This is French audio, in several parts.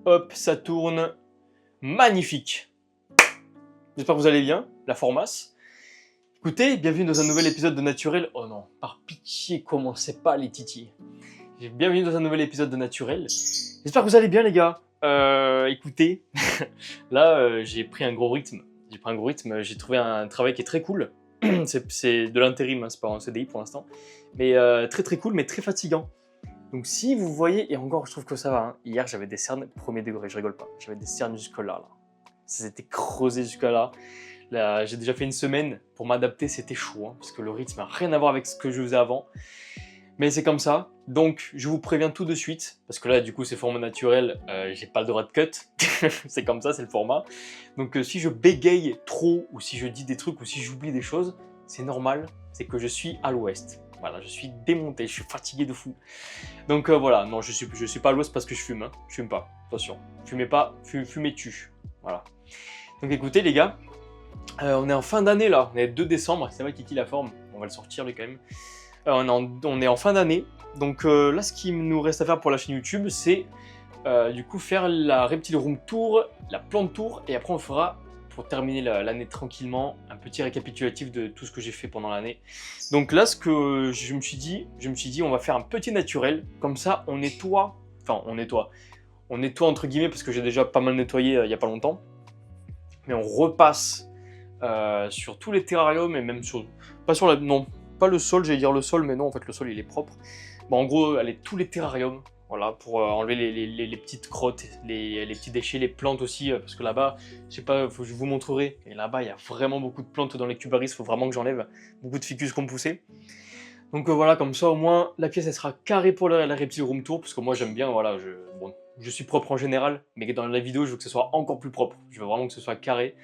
hop, ça tourne. Magnifique. J'espère que vous allez bien, la formace. Écoutez, bienvenue dans un nouvel épisode de Naturel. Oh non, par pitié, commencez pas les titis. Bienvenue dans un nouvel épisode de Naturel. J'espère que vous allez bien les gars. Écoutez, là j'ai pris un gros rythme. J'ai trouvé un travail qui est très cool. C'est de l'intérim, hein, c'est pas un CDI pour l'instant. Mais très cool, mais très fatigant. Donc si vous voyez, et encore je trouve que ça va, hein. Hier j'avais des cernes, premier degré, je rigole pas. J'avais des cernes jusque là. Ça s'était creusé jusqu'à là. Là, j'ai déjà fait une semaine, pour m'adapter c'était chaud, hein, parce que le rythme n'a rien à voir avec ce que je faisais avant. Mais c'est comme ça, donc je vous préviens tout de suite, parce que là du coup c'est format naturel, j'ai pas le droit de cut, c'est comme ça, c'est le format. Donc si je bégaye trop, ou si je dis des trucs, ou si j'oublie des choses, c'est normal, c'est que je suis à l'ouest. Voilà, je suis démonté, je suis fatigué de fou. Donc voilà, non je suis pas à l'ouest parce que je fume, hein. Je fume pas, attention. Fumez pas, fumez tu. Voilà. Donc écoutez les gars, on est en fin d'année là, on est 2 décembre, c'est vrai Kiki la forme, on va le sortir lui quand même. On est en fin d'année, donc là ce qui nous reste à faire pour la chaîne YouTube, c'est du coup faire la Reptile Room Tour, la plante tour, et après on fera, pour terminer l'année tranquillement, un petit récapitulatif de tout ce que j'ai fait pendant l'année. Donc là ce que je me suis dit, on va faire un petit naturel, comme ça on nettoie entre guillemets, parce que j'ai déjà pas mal nettoyé il y a pas longtemps, mais on repasse sur tous les terrariums, et même sur, pas le sol, j'allais dire le sol, mais non, en fait, le sol, il est propre. Bon, en gros, allez, tous les terrariums, voilà, pour enlever les petites crottes, les petits déchets, les plantes aussi, parce que là-bas, je sais pas, je vous montrerai, et là-bas, il y a vraiment beaucoup de plantes dans les cubaris, il faut vraiment que j'enlève beaucoup de ficus qui ont poussé. Donc voilà, comme ça, au moins, la pièce, elle sera carrée pour la Reptile Room Tour, parce que moi, j'aime bien, voilà, je suis propre en général, mais dans la vidéo, je veux que ce soit encore plus propre, je veux vraiment que ce soit carré.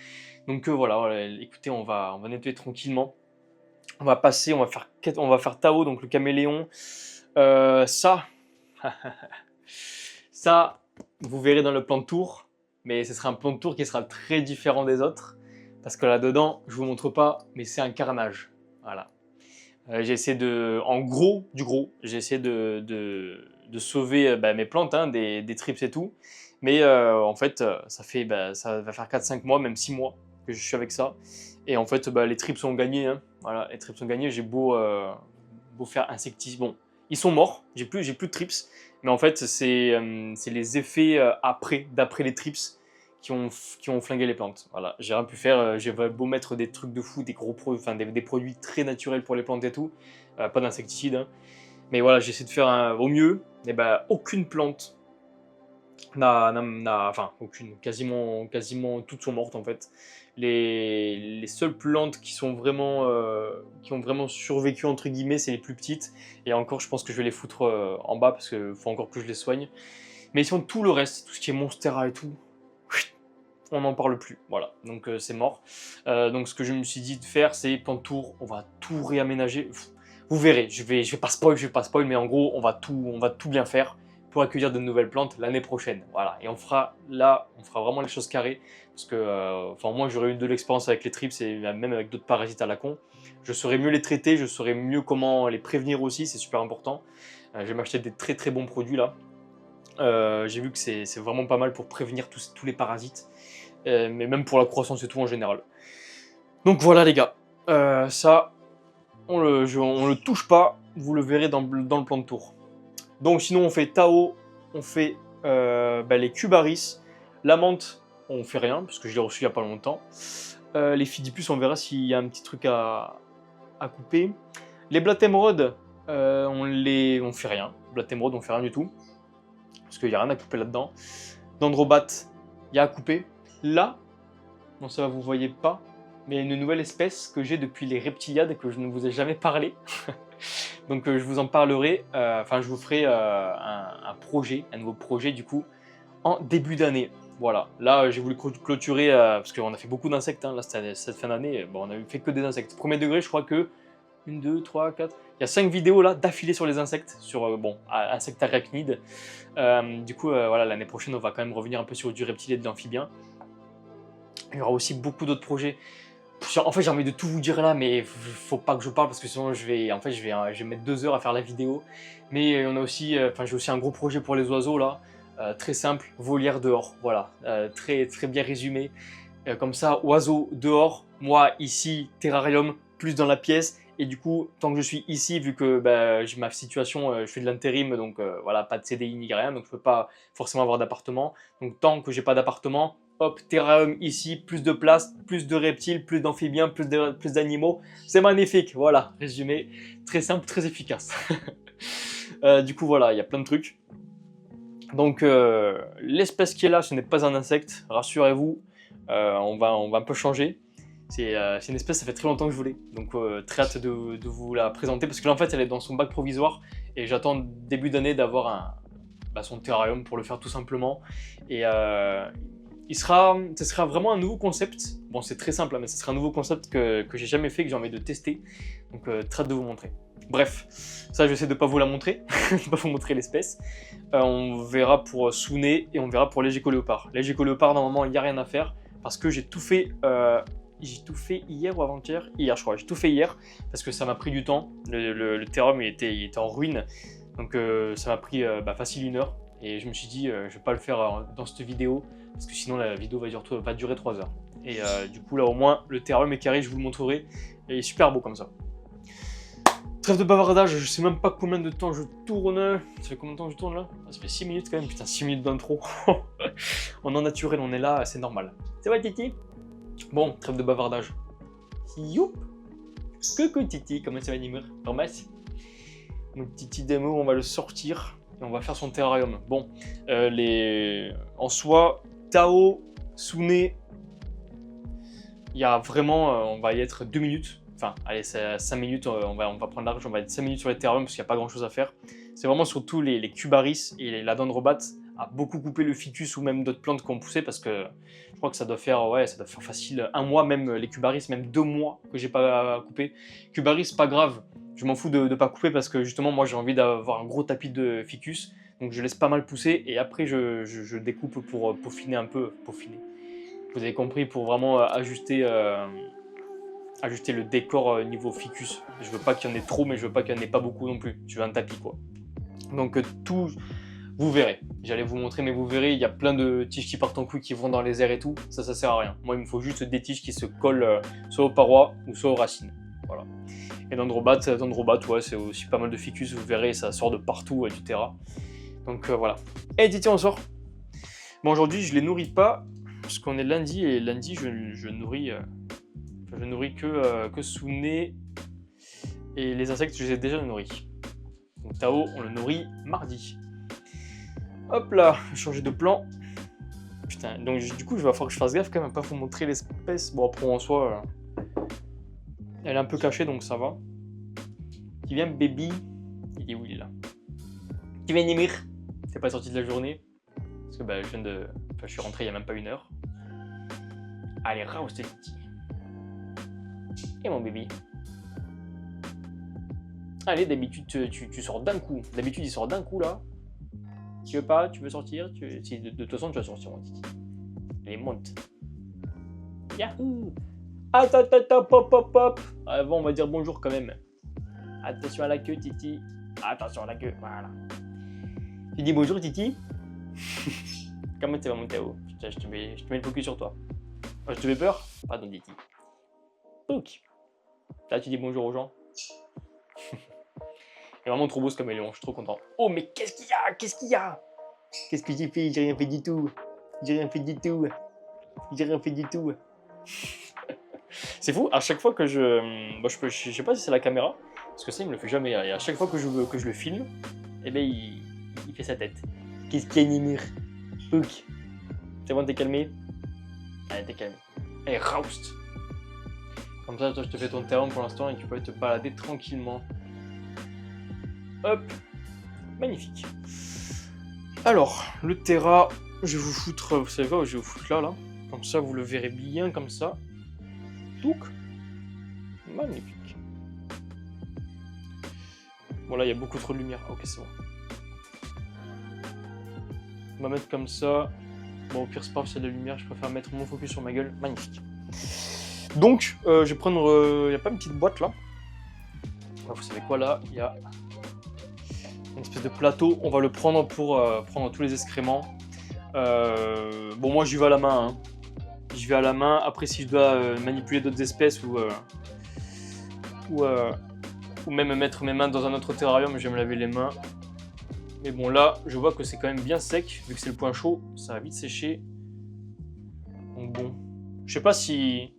Donc voilà, écoutez, on va nettoyer tranquillement. On va passer, on va faire Tao, donc le caméléon. Ça, vous verrez dans le plan de tour, mais ce sera un plan de tour qui sera très différent des autres, parce que là-dedans, je vous montre pas, mais c'est un carnage. Voilà. J'ai essayé j'ai essayé de sauver mes plantes, hein, des trips et tout, mais en fait, ça va faire 4-5 mois, même 6 mois que je suis avec ça. Et en fait, les trips ont gagné. Hein. Voilà, les trips ont gagné. J'ai beau faire insecticide. Bon, ils sont morts. J'ai plus de trips. Mais en fait, c'est les effets d'après les trips qui ont flingué les plantes. Voilà, j'ai rien pu faire. J'ai beau mettre des trucs de fou, des gros produits, enfin des produits très naturels pour les plantes et tout. Pas d'insecticide. Hein. Mais voilà, j'essaie de faire au mieux. Et aucune plante aucune, quasiment toutes sont mortes en fait. Les seules plantes qui ont vraiment survécu entre guillemets, c'est les plus petites, et encore je pense que je vais les foutre en bas parce qu'il faut encore que je les soigne. Mais sinon tout le reste, tout ce qui est Monstera et tout, on n'en parle plus, voilà, donc c'est mort. Donc ce que je me suis dit de faire, c'est plante tour, on va tout réaménager. Vous verrez, je vais pas spoil, mais en gros on va tout bien faire pour accueillir de nouvelles plantes l'année prochaine. Voilà, et on fera vraiment les choses carrées, parce que moi j'aurais eu de l'expérience avec les trips et même avec d'autres parasites à la con. Je saurais mieux les traiter, je saurais mieux comment les prévenir aussi, c'est super important. Je vais m'acheter des très bons produits là. J'ai vu que c'est vraiment pas mal pour prévenir tous les parasites, mais même pour la croissance et tout en général. Donc voilà les gars, ça on le touche pas, vous le verrez dans le plan de tour. Donc sinon on fait Tao, on fait les cubaris, la menthe on fait rien parce que je l'ai reçu il n'y a pas longtemps. Les Fidipus on verra s'il y a un petit truc à couper. Les Blatémrodes on fait rien, Blatémrodes on fait rien du tout parce qu'il n'y a rien à couper là-dedans. Dendrobat il y a à couper. Là, non ça vous voyez pas, mais il y a une nouvelle espèce que j'ai depuis les reptiliades que je ne vous ai jamais parlé. Donc je vous en parlerai, je vous ferai un nouveau projet du coup, en début d'année. Voilà, là j'ai voulu clôturer, parce qu'on a fait beaucoup d'insectes, hein, là cette fin d'année, on a fait que des insectes. Premier degré, je crois que 1, 2, 3, 4, il y a 5 vidéos là d'affilée sur les insectes, sur insectes arachnides. Du coup, voilà, l'année prochaine on va quand même revenir un peu sur du reptilien et de l'amphibien. Il y aura aussi beaucoup d'autres projets. En fait, j'ai envie de tout vous dire là, mais faut pas que je parle parce que sinon je vais mettre 2 heures à faire la vidéo. Mais on a aussi, j'ai aussi un gros projet pour les oiseaux là. très simple, volière dehors. Voilà, très bien résumé. Comme ça, oiseau dehors, moi ici, terrarium, plus dans la pièce. Et du coup, tant que je suis ici, vu que j'ai ma situation, je fais de l'intérim, donc voilà, pas de CDI ni rien, donc je peux pas forcément avoir d'appartement. Donc tant que j'ai pas d'appartement, hop, terrarium ici, plus de place, plus de reptiles, plus d'amphibiens, plus d'animaux. C'est magnifique, voilà, résumé, très simple, très efficace. Du coup, voilà, il y a plein de trucs. Donc l'espèce qui est là, ce n'est pas un insecte, rassurez-vous, on va un peu changer. C'est une espèce, ça fait très longtemps que je voulais, donc très hâte de vous la présenter, parce que là en fait elle est dans son bac provisoire, et j'attends début d'année d'avoir son terrarium pour le faire tout simplement. Et ce sera vraiment un nouveau concept, bon c'est très simple, hein, mais ce sera un nouveau concept que j'ai jamais fait, que j'ai envie de tester, donc très hâte de vous montrer. Bref, ça je vais essayer de ne pas vous la montrer, de ne pas vous montrer l'espèce. On verra pour Sune et on verra pour les géco-léopards. Les géco-léopards, normalement, il n'y a rien à faire parce que j'ai tout fait hier ou avant-hier. Hier, je crois. J'ai tout fait hier parce que ça m'a pris du temps. Le terrarium il était en ruine, donc ça m'a pris facile 1 heure. Et je me suis dit, je vais pas le faire dans cette vidéo parce que sinon la vidéo va durer 3 heures. Et du coup, là au moins, le terrarium est carré, je vous le montrerai. Il est super beau comme ça. Trêve de bavardage, je sais même pas combien de temps je tourne. Ça fait combien de temps que je tourne là? Ça fait 6 minutes quand même, putain 6 minutes d'intro. On est en naturel, on est là, c'est normal. C'est vrai Titi? Bon, trêve de bavardage. Youp! Coucou Titi, comment ça va Nimur? Normal? Mon Titi Demo, on va le sortir et on va faire son terrarium. Bon, en soi, Tao, Sune, il y a vraiment, on va y être 2 minutes. Enfin, allez, c'est 5 minutes, on va prendre large, on va être 5 minutes sur les terrariums parce qu'il n'y a pas grand chose à faire. C'est vraiment surtout les cubaris et la dendrobate à beaucoup couper le ficus ou même d'autres plantes qui ont poussé parce que je crois que ça doit faire facile 1 mois, même les cubaris, même 2 mois que j'ai pas coupé. Cubaris, pas grave, je m'en fous de pas couper parce que justement, moi j'ai envie d'avoir un gros tapis de ficus, donc je laisse pas mal pousser et après je découpe pour peaufiner un peu, Vous avez compris, pour vraiment ajuster le décor niveau ficus. Je veux pas qu'il y en ait trop, mais je veux pas qu'il y en ait pas beaucoup non plus. Je veux un tapis quoi. Donc tout, vous verrez. J'allais vous montrer, mais vous verrez, il y a plein de tiges qui partent en couille, qui vont dans les airs et tout. Ça sert à rien. Moi, il me faut juste des tiges qui se collent soit aux parois ou soit aux racines. Voilà. Et dendrobate, ouais, c'est aussi pas mal de ficus. Vous verrez, ça sort de partout du terrain. Donc voilà. Et Titi, on sort. Bon, aujourd'hui, je les nourris pas parce qu'on est lundi et lundi, je nourris. Je nourris que Sune et les insectes, je les ai déjà nourris. Donc Tao, on le nourrit mardi. Hop là, je vais changer de plan. Putain, donc du coup, il va falloir que je fasse gaffe quand même à pas vous montrer l'espèce. Bon, après en soi, elle est un peu cachée, donc ça va. Tu viens, baby? Il est où, il est là? Tu viens, Nimir? C'est pas sorti de la journée. Parce que je suis rentré il y a même pas 1 heure. Allez, roust Titi. Et mon bébé. Allez, d'habitude tu sors d'un coup. D'habitude il sort d'un coup là. Tu veux pas? Tu veux sortir? De toute façon tu vas sortir mon Titi. Allez, monte. Yahoo! Attends, pop. Avant on va dire bonjour quand même. Attention à la queue Titi. Attention à la queue, voilà. Tu dis bonjour Titi? Comment tu vas mon Tao? Je te mets le focus sur toi. Je te fais peur? Pardon Titi. Ok. Là, tu dis bonjour aux gens. Il est vraiment trop beau ce caméléon, je suis trop content. Oh, mais qu'est-ce qu'il y a? Qu'est-ce que j'ai fait? J'ai rien fait du tout. C'est fou, à chaque fois que je sais pas si c'est la caméra, parce que ça, il me le fait jamais. Et à chaque fois que je le filme, eh ben, il fait sa tête. Qu'est-ce qu'il y a, Nimur? Hook. C'est bon, t'es calmé? Allez, t'es calmé. Allez, roust. Comme ça, toi, je te fais ton terrain pour l'instant et tu peux te balader tranquillement. Hop, magnifique. Alors, le terra, je vais vous foutre, vous savez quoi, je vais vous foutre là. Comme ça, vous le verrez bien comme ça. Touc. Magnifique. Bon, là, il y a beaucoup trop de lumière. Ok, c'est bon. On va mettre comme ça. Bon, au pire, c'est pas s'il y a de la lumière, je préfère mettre mon focus sur ma gueule. Magnifique. Donc, je vais prendre. Il n'y a pas une petite boîte là. Vous savez quoi là? Il y a une espèce de plateau. On va le prendre pour prendre tous les excréments. Bon, moi, j'y vais à la main. Hein. Je vais à la main. Après, si je dois manipuler d'autres espèces ou même mettre mes mains dans un autre terrarium, je vais me laver les mains. Mais bon, là, je vois que c'est quand même bien sec. Vu que c'est le point chaud, ça va vite sécher. Donc bon, je sais pas si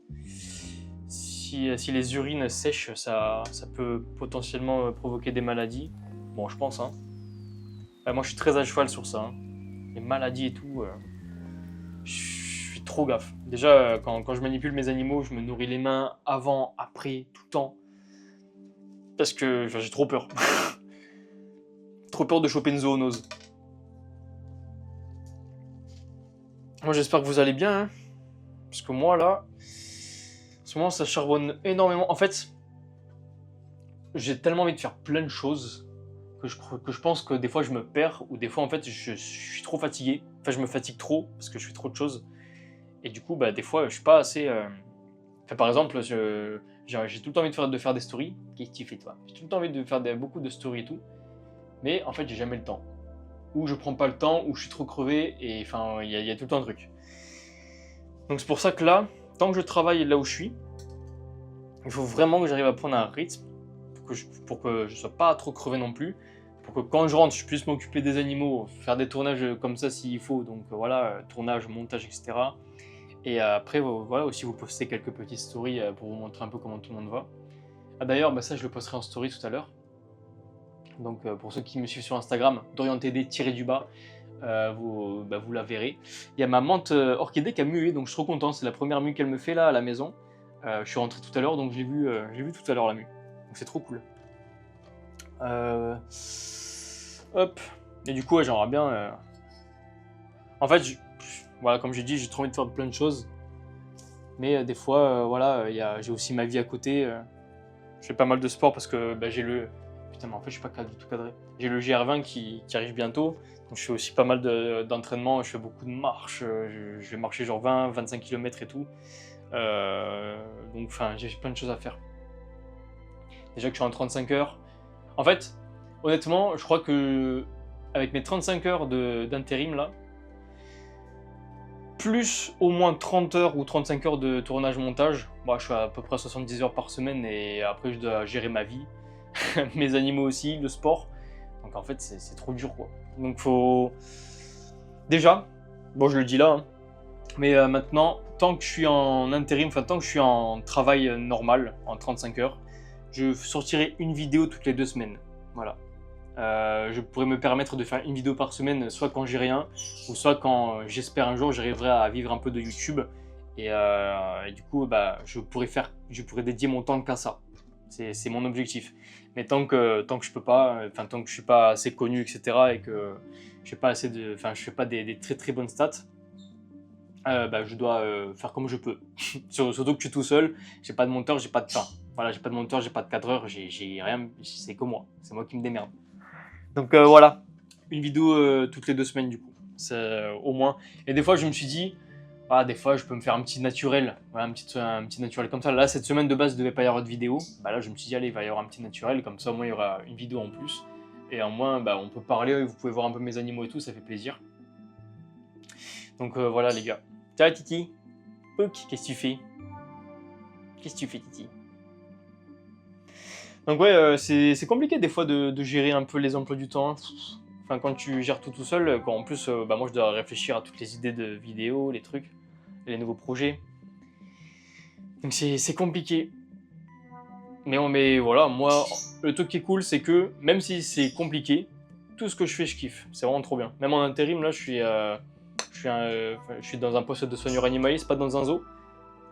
les urines sèchent, ça peut potentiellement provoquer des maladies. Bon, je pense. Hein. Moi, je suis très à cheval sur ça. Hein. Les maladies et tout, je suis trop gaffe. Déjà, quand je manipule mes animaux, je me nourris les mains avant, après, tout le temps. Parce que j'ai trop peur. Trop peur de choper une zoonose. Moi, j'espère que vous allez bien. Hein. Parce que moi, là, en ce moment, ça charbonne énormément. En fait, j'ai tellement envie de faire plein de choses que je pense que des fois, je me perds. Ou des fois, en fait, je suis trop fatigué. Enfin, je me fatigue trop parce que je fais trop de choses. Et du coup, des fois, je suis pas assez... Enfin, par exemple, j'ai tout le temps envie de faire des stories. Qu'est-ce que tu fais, toi? J'ai tout le temps envie de faire beaucoup de stories et tout. Mais en fait, j'ai jamais le temps. Ou je prends pas le temps, ou je suis trop crevé. Et enfin, il y a tout le temps un truc. Donc c'est pour ça que là, tant que je travaille là où je suis, il faut vraiment que j'arrive à prendre un rythme pour que je sois pas trop crevé non plus, pour que quand je rentre, je puisse m'occuper des animaux, faire des tournages comme ça s'il faut, donc voilà, tournage, montage, etc. Et après, voilà, aussi vous postez quelques petites stories pour vous montrer un peu comment tout le monde va. Ah d'ailleurs, ça je le posterai en story tout à l'heure. Donc pour ceux qui me suivent sur Instagram, DorianTD-du-bas, vous la verrez. Il y a ma menthe orchidée qui a mué, donc je suis trop content. C'est la première mue qu'elle me fait là à la maison. Je suis rentré tout à l'heure, donc j'ai vu tout à l'heure la mue. Donc c'est trop cool. Hop. Et du coup, ouais, j'aimerais bien. En fait, voilà, comme j'ai dit, j'ai trop envie de faire plein de choses. Mais des fois, voilà, j'ai aussi ma vie à côté. Je fais pas mal de sport parce que j'ai le. Putain, mais en fait, je suis pas du tout cadré. J'ai le GR20 qui arrive bientôt. Donc, je fais aussi pas mal d'entraînement. Je fais beaucoup de marches. Je vais marcher genre 20-25 km et tout. Donc, enfin, j'ai plein de choses à faire. Déjà que je suis en 35 heures. En fait, honnêtement, je crois que avec mes 35 heures d'intérim là, plus au moins 30 heures ou 35 heures de tournage-montage, je suis à peu près 70 heures par semaine et après je dois gérer ma vie, mes animaux aussi, le sport. Donc en fait, c'est trop dur quoi. Donc faut... Déjà, bon je le dis là, hein, mais maintenant, tant que je suis en intérim, enfin tant que je suis en travail normal, en 35 heures, je sortirai une vidéo toutes les 2 semaines. Voilà. Je pourrais me permettre de faire une vidéo par semaine, soit quand j'ai rien, ou soit quand j'espère un jour j'arriverai à vivre un peu de YouTube. Et du coup, je pourrais dédier mon temps qu'à ça. C'est mon objectif. Mais tant que je peux pas, tant que je suis pas assez connu, etc., et que je fais pas je fais pas des très très bonnes stats, je dois faire comme je peux. Surtout que je suis tout seul, j'ai pas de monteur, j'ai pas de voilà, j'ai pas de monteur, j'ai pas de cadreur, j'ai rien, c'est que moi, c'est moi qui me démerde. Donc voilà, une vidéo toutes les 2 semaines du coup, au moins. Et des fois je me suis dit, des fois je peux me faire un petit naturel, voilà, un petit naturel comme ça. Là cette semaine de base il devait pas y avoir de vidéo, là je me suis dit allez il va y avoir un petit naturel, comme ça au moins il y aura une vidéo en plus. Et au moins on peut parler, vous pouvez voir un peu mes animaux et tout, ça fait plaisir. Donc voilà les gars. Ciao Titi. Ok, qu'est-ce que tu fais? Qu'est-ce que tu fais Titi? Donc ouais, c'est compliqué des fois de gérer un peu les emplois du temps. Enfin, quand tu gères tout seul, quand en plus, moi je dois réfléchir à toutes les idées de vidéos, les trucs, les nouveaux projets. Donc c'est compliqué. Mais voilà, moi, le truc qui est cool, c'est que même si c'est compliqué, tout ce que je fais, je kiffe. C'est vraiment trop bien. Même en intérim, là, je suis dans un poste de soigneur animalier, c'est pas dans un zoo,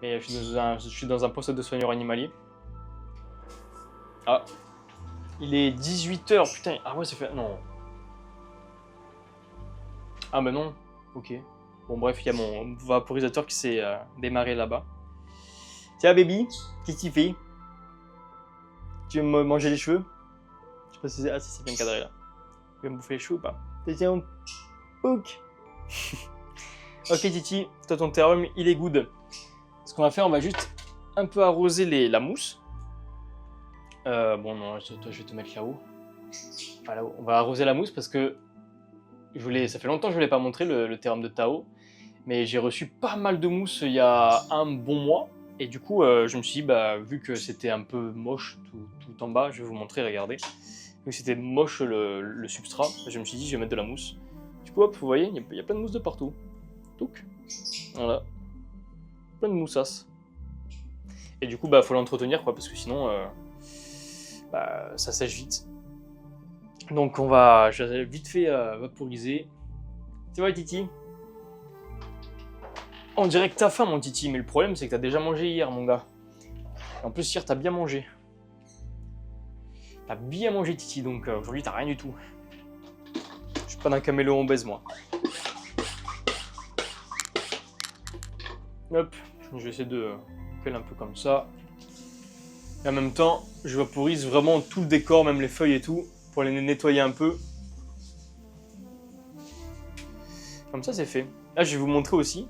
mais je suis dans un poste de soigneur animalier. Ah, il est 18h, putain, ah ouais, ça fait... Non. Ah bah non, ok. Bon bref, il y a mon vaporisateur qui s'est démarré là-bas. Tiens baby, qu'est-ce que tu fais? Tu veux me manger les cheveux? Je sais pas si c'est... Ah si, c'est bien cadré là. Tu veux me bouffer les cheveux ou pas? Tiens, ok. Ok Titi, toi ton terrarium il est good. Ce qu'on va faire, on va juste un peu arroser la mousse. Bon non, toi je vais te mettre là-haut. Voilà, on va arroser la mousse parce que ça fait longtemps que je ne l'ai pas montré, le terrain de Tao. Mais j'ai reçu pas mal de mousse il y a un bon mois. Et du coup, je me suis dit, bah, vu que c'était un peu moche tout en bas, je vais vous montrer, regardez. Vu que c'était moche le substrat, je me suis dit, je vais mettre de la mousse. Du coup, hop, vous voyez, il y a plein de mousse de partout. Donc, voilà. Plein de moussasse. Et du coup, bah, faut l'entretenir, quoi, parce que sinon, bah, ça sèche vite. Donc, je vais vite fait vaporiser. C'est vrai, Titi? On dirait que t'as faim, mon Titi, mais le problème, c'est que t'as déjà mangé hier, mon gars. Et en plus, hier, t'as bien mangé. T'as bien mangé, Titi, donc aujourd'hui, t'as rien du tout. Je suis pas d'un caméléon obèse, moi. Hop, je vais essayer de coller un peu comme ça. Et en même temps, je vaporise vraiment tout le décor, même les feuilles et tout, pour les nettoyer un peu. Comme ça, c'est fait. Là, je vais vous montrer aussi.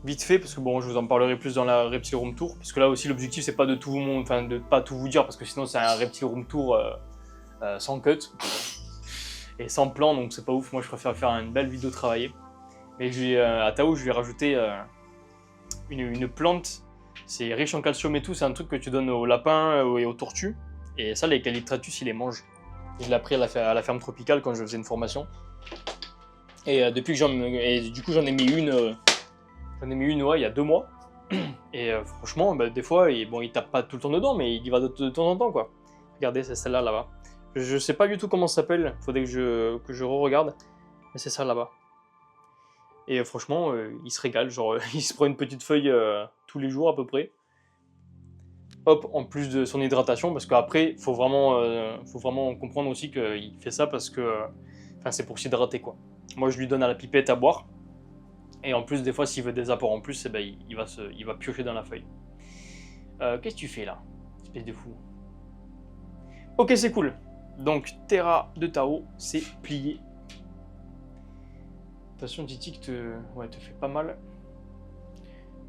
Vite fait, parce que bon, je vous en parlerai plus dans la Reptile Room Tour, parce que là aussi, l'objectif, c'est pas de tout vous montrer, enfin, de pas tout vous dire, parce que sinon, c'est un Reptile Room Tour sans cut et sans plan, donc c'est pas ouf. Moi, je préfère faire une belle vidéo travaillée. Mais à Tao, je vais rajouter une plante. C'est riche en calcium et tout, c'est un truc que tu donnes aux lapins et aux tortues. Et ça, les Calyptratus, ils les mangent. Je l'ai appris à la ferme tropicale quand je faisais une formation. Et depuis que du coup, j'en ai mis une, ouais, il y a 2 mois. Et franchement, bah, des fois, bon, il tape pas tout le temps dedans, mais il y va de temps en temps, quoi. Regardez, c'est celle-là, là-bas. Je sais pas du tout comment ça s'appelle, faudrait que je re-regarde. Mais c'est ça, là-bas. Et franchement, il se régale, genre il se prend une petite feuille tous les jours à peu près. Hop, en plus de son hydratation, parce qu'après, faut vraiment comprendre aussi qu'il fait ça parce que c'est pour s'hydrater, quoi. Moi, je lui donne à la pipette à boire. Et en plus, des fois, s'il veut des apports en plus, eh ben, il va piocher dans la feuille. Qu'est-ce que tu fais là, espèce de fou? Ok, c'est cool. Donc, Terra de Tao, c'est plié. De toute façon, Titi te fait pas mal.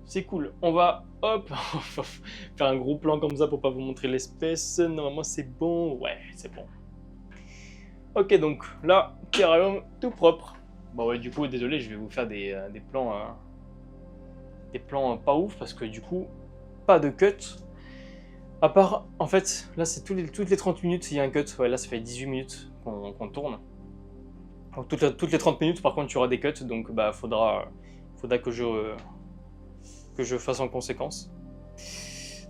C'est cool. On va, hop, faire un gros plan comme ça pour pas vous montrer l'espèce. Normalement, c'est bon. Ouais, c'est bon. Ok, donc là, terrarium tout propre. Bon, ouais, du coup, désolé, je vais vous faire des plans pas ouf parce que du coup, pas de cut. À part, en fait, là, c'est toutes les 30 minutes, il y a un cut. Ouais, là, ça fait 18 minutes qu'on tourne. Donc, toutes les 30 minutes, par contre, tu auras des cuts, donc bah, faudra que je fasse en conséquence.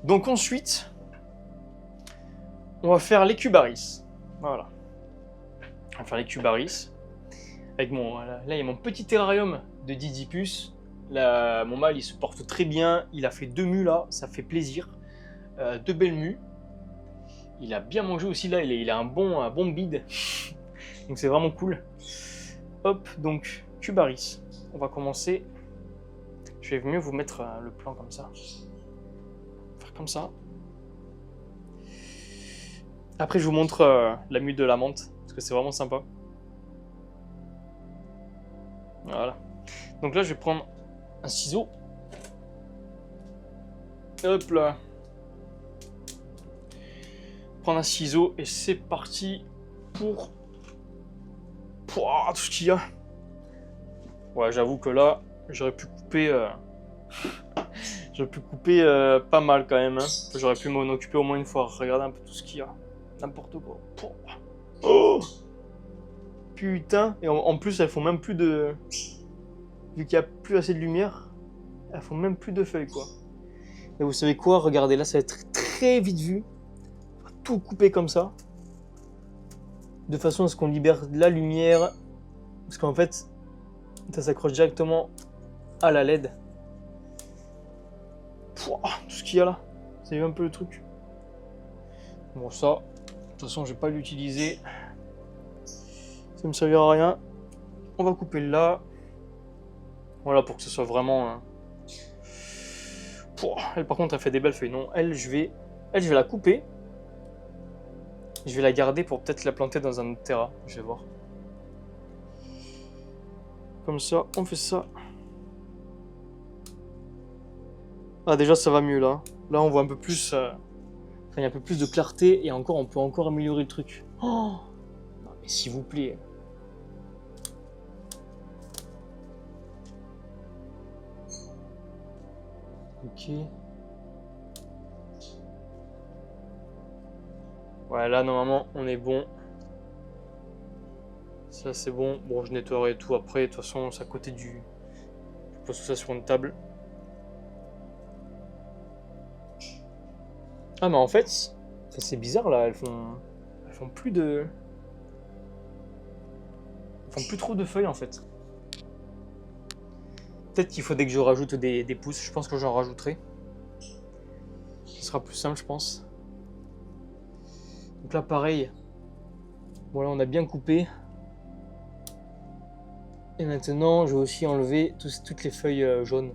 Donc ensuite, on va faire les cubaris. Voilà. On va faire les cubaris. Avec là, il y a mon petit terrarium de Didipus. Là, mon mâle, il se porte très bien. Il a fait 2 mues là, ça fait plaisir. 2 belles mues. Il a bien mangé aussi là, il a un bon bide. Donc c'est vraiment cool. Hop, donc cubaris. On va commencer. Je vais mieux vous mettre le plan comme ça. Faire comme ça. Après, je vous montre la mue de la menthe, parce que c'est vraiment sympa. Voilà. Donc là, je vais prendre un ciseau. Hop là. Prendre un ciseau et c'est parti pour tout ce qu'il y a. Ouais, j'avoue que là, j'aurais pu couper pas mal quand même. Hein. J'aurais pu m'en occuper au moins une fois. Regardez un peu tout ce qu'il y a. N'importe quoi. Oh putain. Et en plus, elles font même plus de... Vu qu'il n'y a plus assez de lumière, elles font même plus de feuilles, quoi. Et vous savez quoi? Regardez, là, ça va être très vite vu. On va tout couper comme ça. De façon à ce qu'on libère la lumière. Parce qu'en fait, ça s'accroche directement à la LED. Pouah, tout ce qu'il y a là. Vous avez vu un peu le truc? Bon, ça, de toute façon, je vais pas l'utiliser. Ça me servira à rien. On va couper là. Voilà, pour que ce soit vraiment... Pouah, elle, par contre, elle fait des belles feuilles. Non, elle, je vais la couper. Je vais la garder pour peut-être la planter dans un autre terrain. Je vais voir. Comme ça, on fait ça. Ah, déjà, ça va mieux, là. Là, on voit un peu plus Quand il y a un peu plus de clarté, et encore, on peut encore améliorer le truc. Oh non, mais s'il vous plaît. Ok. Ouais, là, normalement, on est bon. Ça, c'est bon. Bon, je nettoierai tout après. De toute façon, c'est à côté du... Je pose tout ça sur une table. Ah, mais en fait, c'est bizarre, là. Elles font plus de... Elles font plus trop de feuilles, en fait. Peut-être qu'il faudrait que je rajoute des pousses. Je pense que j'en rajouterai. Ce sera plus simple, je pense. Donc là, pareil. Bon, là, on a bien coupé. Et maintenant, je vais aussi enlever toutes les feuilles jaunes.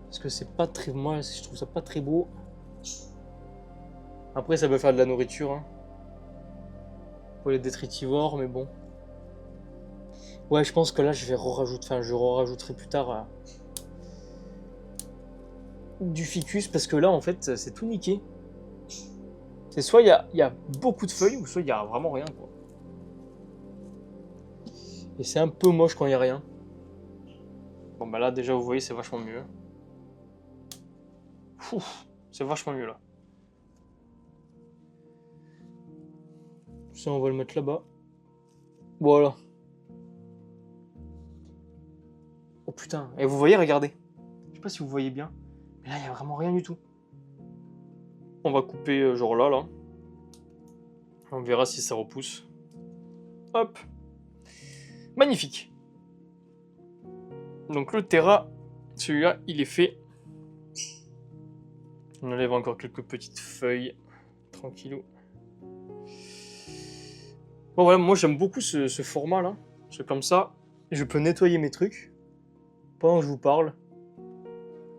Parce que c'est pas très... Moi, je trouve ça pas très beau. Après, ça peut faire de la nourriture. Hein. Pour les détritivores, mais bon. Ouais, je pense que là, je vais rajouter... Enfin, je rajouterai plus tard du ficus. Parce que là, en fait, c'est tout niqué. C'est soit il y a beaucoup de feuilles, ou soit il y a vraiment rien, quoi. Et c'est un peu moche quand il n'y a rien. Bon, bah là, déjà, vous voyez, c'est vachement mieux. C'est vachement mieux, là. Ça, on va le mettre là-bas. Voilà. Oh putain. Et vous voyez, regardez. Je sais pas si vous voyez bien. Mais là, il n'y a vraiment rien du tout. On va couper genre là. On verra si ça repousse. Hop. Magnifique. Donc le Terra, celui-là, il est fait. On enlève encore quelques petites feuilles. Tranquillou. Bon voilà, moi j'aime beaucoup ce format là. C'est comme ça, je peux nettoyer mes trucs pendant que je vous parle.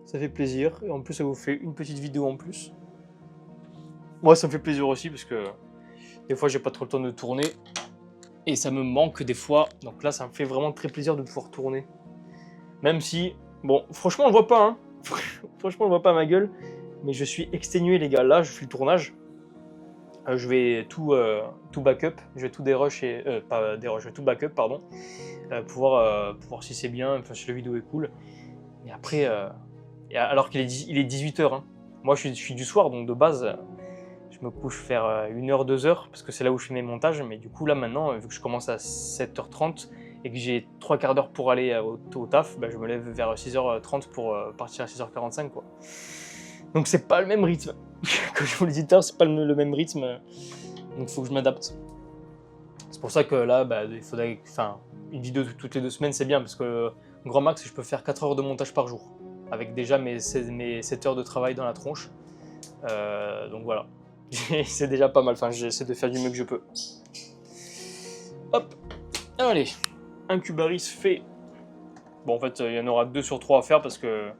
Ça fait plaisir. Et en plus, ça vous fait une petite vidéo en plus. Moi, ça me fait plaisir aussi parce que des fois, j'ai pas trop le temps de tourner. Et ça me manque des fois. Donc là, ça me fait vraiment très plaisir de pouvoir tourner. Même si, bon, franchement, on le voit pas. Hein. Franchement, on le voit pas à ma gueule. Mais je suis exténué, les gars. Là, je fais le tournage. Je vais tout backup. Je vais tout dérush et... pas dérush, je vais tout backup, pardon. Pour voir si c'est bien, enfin, si la vidéo est cool. Et après... alors qu'il est 18h. Hein. Moi, je suis du soir, donc de base... Je me couche faire 1h, 2h, parce que c'est là où je fais mes montages. Mais du coup, là, maintenant, vu que je commence à 7h30 et que j'ai 3/4 d'heure pour aller au taf, bah, je me lève vers 6h30 pour partir à 6h45, quoi. Donc, c'est pas le même rythme. Comme je vous l'ai dit tout à l'heure, c'est pas le même rythme. Donc, il faut que je m'adapte. C'est pour ça que là, bah, il faudrait... Enfin, une vidéo toutes les 2 semaines, c'est bien, parce que grand max, je peux faire 4 heures de montage par jour. Avec déjà mes 7 heures de travail dans la tronche. Donc, voilà. C'est déjà pas mal, enfin j'essaie de faire du mieux que je peux. Hop, allez, un cubaris fait. Bon en fait il y en aura 2 sur 3 à faire parce que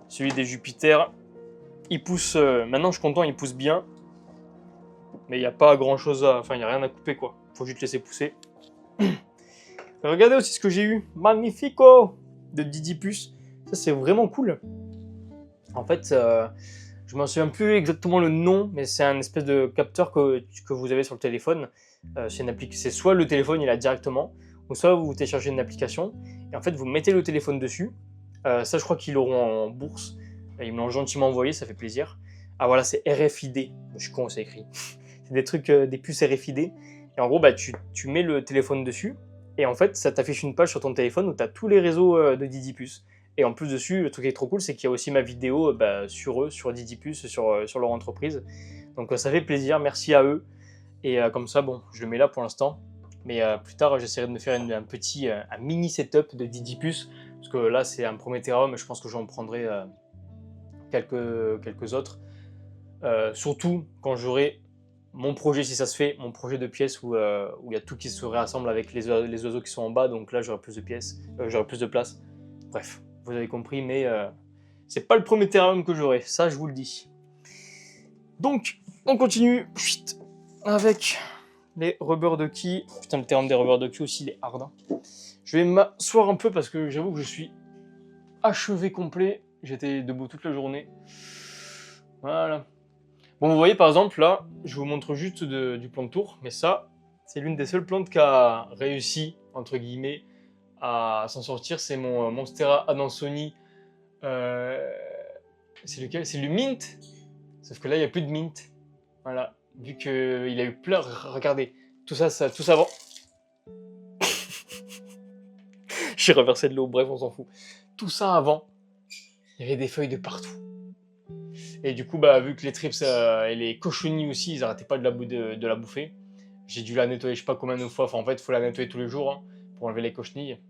celui des Jupiter, il pousse, maintenant je suis content, il pousse bien. Mais il n'y a pas grand chose à, enfin il n'y a rien à couper quoi, faut juste laisser pousser. Regardez aussi ce que j'ai eu, Magnifico de Didipus, ça c'est vraiment cool. En fait, je m'en souviens plus exactement le nom, mais c'est un espèce de capteur que vous avez sur le téléphone. C'est soit le téléphone il a directement, ou soit vous téléchargez une application, et en fait vous mettez le téléphone dessus. Ça je crois qu'ils l'auront en bourse. Ils me l'ont gentiment envoyé, ça fait plaisir. Ah voilà, c'est RFID. Je suis con, c'est écrit. C'est des trucs, des puces RFID. Et en gros, bah, tu mets le téléphone dessus, et en fait ça t'affiche une page sur ton téléphone où tu as tous les réseaux de Didipus. Et en plus dessus, le truc qui est trop cool, c'est qu'il y a aussi ma vidéo sur eux, sur Didipus, sur leur entreprise. Donc ça fait plaisir, merci à eux. Et comme ça, bon, je le mets là pour l'instant. Mais plus tard, j'essaierai de me faire un mini setup de Didipus. Parce que là, c'est un premier terrain, mais je pense que j'en prendrai quelques autres. Surtout quand j'aurai mon projet, si ça se fait, mon projet de pièces où il y a tout qui se réassemble avec les oiseaux qui sont en bas. Donc là, j'aurai plus de pièces, j'aurai plus de place. Bref. Vous avez compris, mais c'est pas le premier terrarium que j'aurai, ça je vous le dis. Donc, on continue avec les rubber ducky. Putain, le terrain des rubber ducky aussi, il est hard. Hein. Je vais m'asseoir un peu parce que j'avoue que je suis achevé complet. J'étais debout toute la journée. Voilà. Bon, vous voyez par exemple là, je vous montre juste du plan de tour, mais ça, c'est l'une des seules plantes qui a réussi, entre guillemets, à s'en sortir. C'est mon Monstera adansoni. C'est lequel? C'est le mint. Sauf que là, il n'y a plus de mint. Voilà. Vu qu'il a eu plein. Regardez. Tout ça avant. J'ai reversé de l'eau. Bref, on s'en fout. Tout ça avant, il y avait des feuilles de partout. Et du coup, bah, vu que les trips et les cochonniers aussi, ils arrêtaient pas de la bouffer, j'ai dû la nettoyer je sais pas combien de fois. Enfin, en fait, il faut la nettoyer tous les jours hein, pour enlever les cochenilles.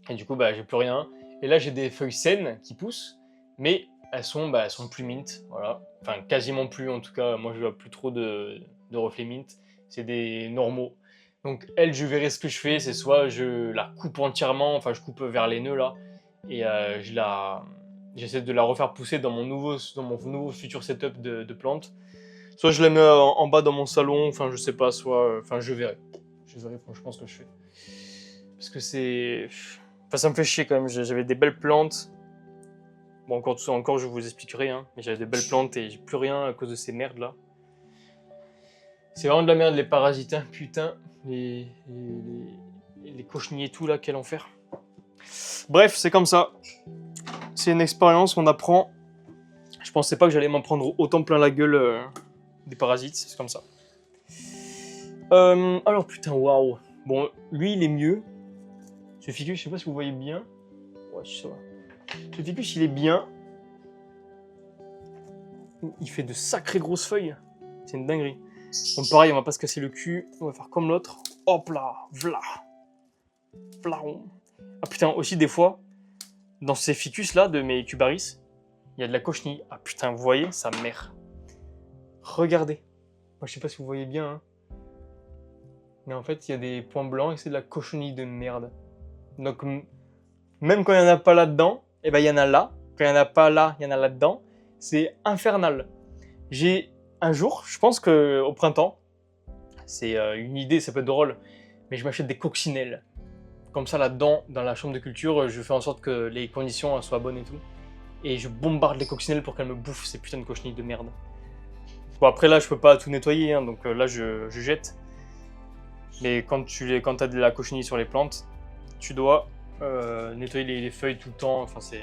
Et du coup, bah, j'ai plus rien. Et là, j'ai des feuilles saines qui poussent, mais elles sont plus mint. Voilà. Enfin, quasiment plus en tout cas. Moi, je vois plus trop de reflets mint. C'est des normaux. Donc, elle, je verrai ce que je fais. C'est soit je la coupe entièrement, enfin, je coupe vers les nœuds là, et j'essaie de la refaire pousser dans mon nouveau futur setup de plantes. Soit je la mets en bas dans mon salon, enfin, je sais pas, soit. Enfin, je verrai. Je verrai franchement ce que je fais. Parce que c'est. Enfin, ça me fait chier quand même. J'avais des belles plantes. Bon, encore je vous expliquerai, hein. Mais j'avais des belles plantes et j'ai plus rien à cause de ces merdes là. C'est vraiment de la merde, les parasites, hein. Putain. Les cochenilles et tout là, quel enfer. Bref, c'est comme ça. C'est une expérience, on apprend. Je pensais pas que j'allais m'en prendre autant plein la gueule des parasites, c'est comme ça. Alors putain, waouh. Bon, lui il est mieux. Ce ficus, je sais pas si vous voyez bien. Ouais, ça va. Ce ficus, il est bien. Il fait de sacrées grosses feuilles. C'est une dinguerie. Bon, pareil, on va pas se casser le cul. On va faire comme l'autre. Hop là, v'là. Flaron. Ah putain, aussi des fois, dans ces ficus là de mes cubaris, il y a de la cochenille. Ah putain, vous voyez, sa mère. Regardez. Moi, je sais pas si vous voyez bien, hein. Mais en fait, il y a des points blancs et c'est de la cochenille de merde. Donc, même quand il n'y en a pas là-dedans, eh ben, il y en a là. Quand il n'y en a pas là, il y en a là-dedans. C'est infernal. J'ai un jour, je pense qu'au printemps, c'est une idée, ça peut être drôle, mais je m'achète des coccinelles. Comme ça, là-dedans, dans la chambre de culture, je fais en sorte que les conditions soient bonnes et tout. Et je bombarde les coccinelles pour qu'elles me bouffent ces putains de cochenilles de merde. Bon, après là, je peux pas tout nettoyer, hein, donc là, je jette. Mais quand t'as de la cochenille sur les plantes, tu dois nettoyer les feuilles tout le temps. Enfin, c'est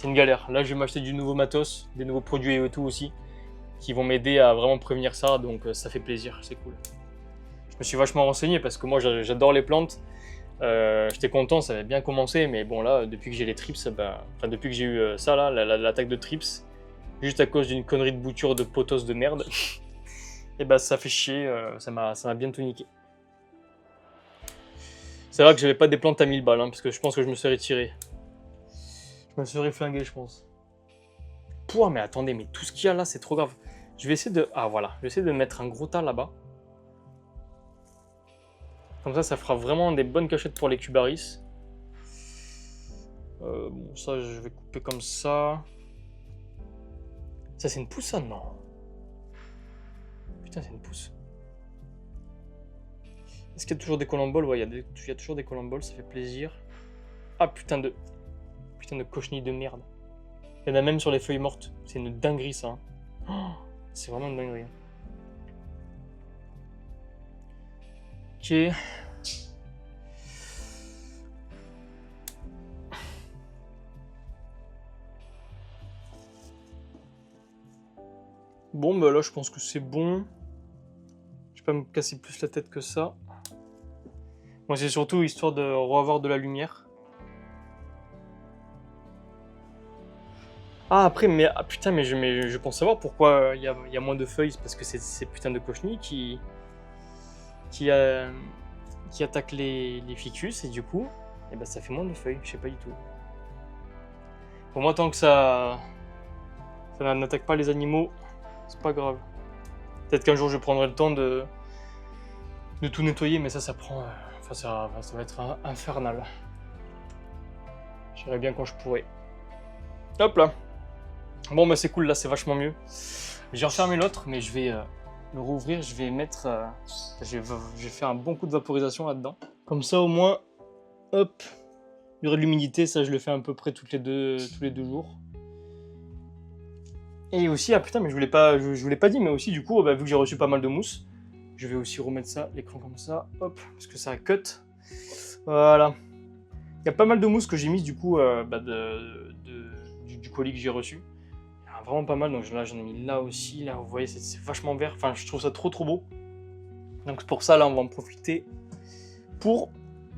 une galère. Là, je vais m'acheter du nouveau matos, des nouveaux produits et tout aussi, qui vont m'aider à vraiment prévenir ça. Donc, ça fait plaisir, c'est cool. Je me suis vachement renseigné parce que moi, j'adore les plantes. J'étais content, ça avait bien commencé, mais bon, là, depuis que j'ai les trips, depuis que j'ai eu ça, là, l'attaque de trips, juste à cause d'une connerie de bouture de potos de merde, et bah, ça fait chier, ça m'a bien tout niqué. C'est vrai que j'avais pas des plantes à 1000 balles, hein, parce que je pense que je me serais tiré. Je me serais flingué, je pense. Pouah, mais attendez, mais tout ce qu'il y a là, c'est trop grave. Je vais essayer de... Ah, voilà. Je vais essayer de mettre un gros tas là-bas. Comme ça fera vraiment des bonnes cachettes pour les cubaris. Bon, ça, je vais couper comme ça. Ça, c'est une pousse, ça? Non. Putain, c'est une pousse. Est-ce qu'il y a toujours des colamboles? Ouais, il y a toujours des colamboles, ça fait plaisir. Ah, putain de cochenille de merde. Il y en a même sur les feuilles mortes. C'est une dinguerie, ça. Oh, c'est vraiment une dinguerie. Ok. Bon, bah là, je pense que c'est bon. Je vais pas me casser plus la tête que ça. Moi, c'est surtout histoire de revoir de la lumière. Ah, après, mais ah, putain, mais je pense savoir pourquoi il y a moins de feuilles. C'est parce que c'est ces putains de cochenilles qui attaquent les ficus, et du coup, eh ben, ça fait moins de feuilles. Je sais pas du tout. Pour moi, tant que ça n'attaque pas les animaux, c'est pas grave. Peut-être qu'un jour, je prendrai le temps de tout nettoyer, mais ça prend... Enfin, ça va être infernal. J'irais bien quand je pourrais. Hop là. Bon, bah c'est cool, là, c'est vachement mieux. J'ai refermé l'autre, mais je vais le rouvrir. Je vais mettre... je vais faire un bon coup de vaporisation là-dedans. Comme ça, au moins, hop, il y aurait de l'humidité. Ça, je le fais à peu près tous les deux jours. Et aussi, ah putain, mais je vous l'ai pas dit, mais aussi du coup, bah, vu que j'ai reçu pas mal de mousse, je vais aussi remettre ça, l'écran comme ça, hop, parce que ça cut. Voilà. Il y a pas mal de mousse que j'ai mise du coup du colis que j'ai reçu. Il y en a vraiment pas mal, donc là j'en ai mis là aussi. Là vous voyez, c'est vachement vert. Enfin, je trouve ça trop beau. Donc pour ça, là on va en profiter pour.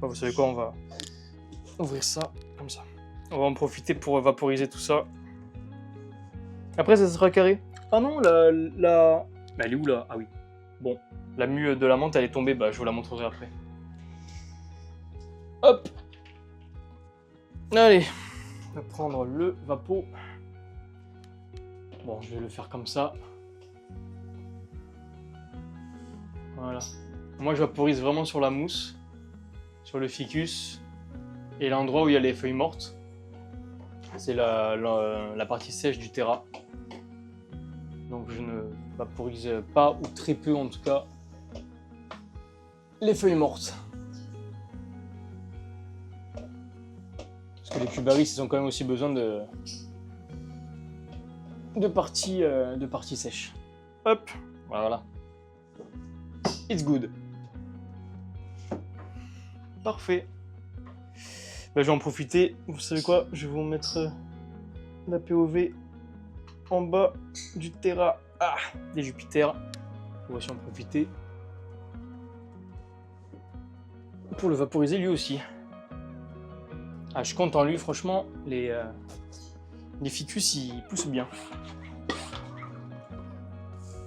Bah, vous savez quoi, on va ouvrir ça comme ça. On va en profiter pour vaporiser tout ça. Après, ça sera carré. Ah non, bah, elle est où là? Ah oui. Bon, la mue de la menthe elle est tombée, bah je vous la montrerai après. Hop! Allez, on va prendre le vapeau. Bon, je vais le faire comme ça. Voilà. Moi, je vaporise vraiment sur la mousse, sur le ficus, et l'endroit où il y a les feuilles mortes. C'est la partie sèche du terra. Donc, je ne vaporise pas, ou très peu en tout cas, les feuilles mortes. Parce que les cubaris, ils ont quand même aussi besoin de parties sèches. Hop, voilà. It's good. Parfait. Ben, je vais en profiter. Vous savez quoi? Je vais vous mettre la POV en bas du Terra. Ah, des Jupiter. On va aussi en profiter pour le vaporiser lui aussi. Ah, je suis content, lui, franchement, les ficus, ils poussent bien.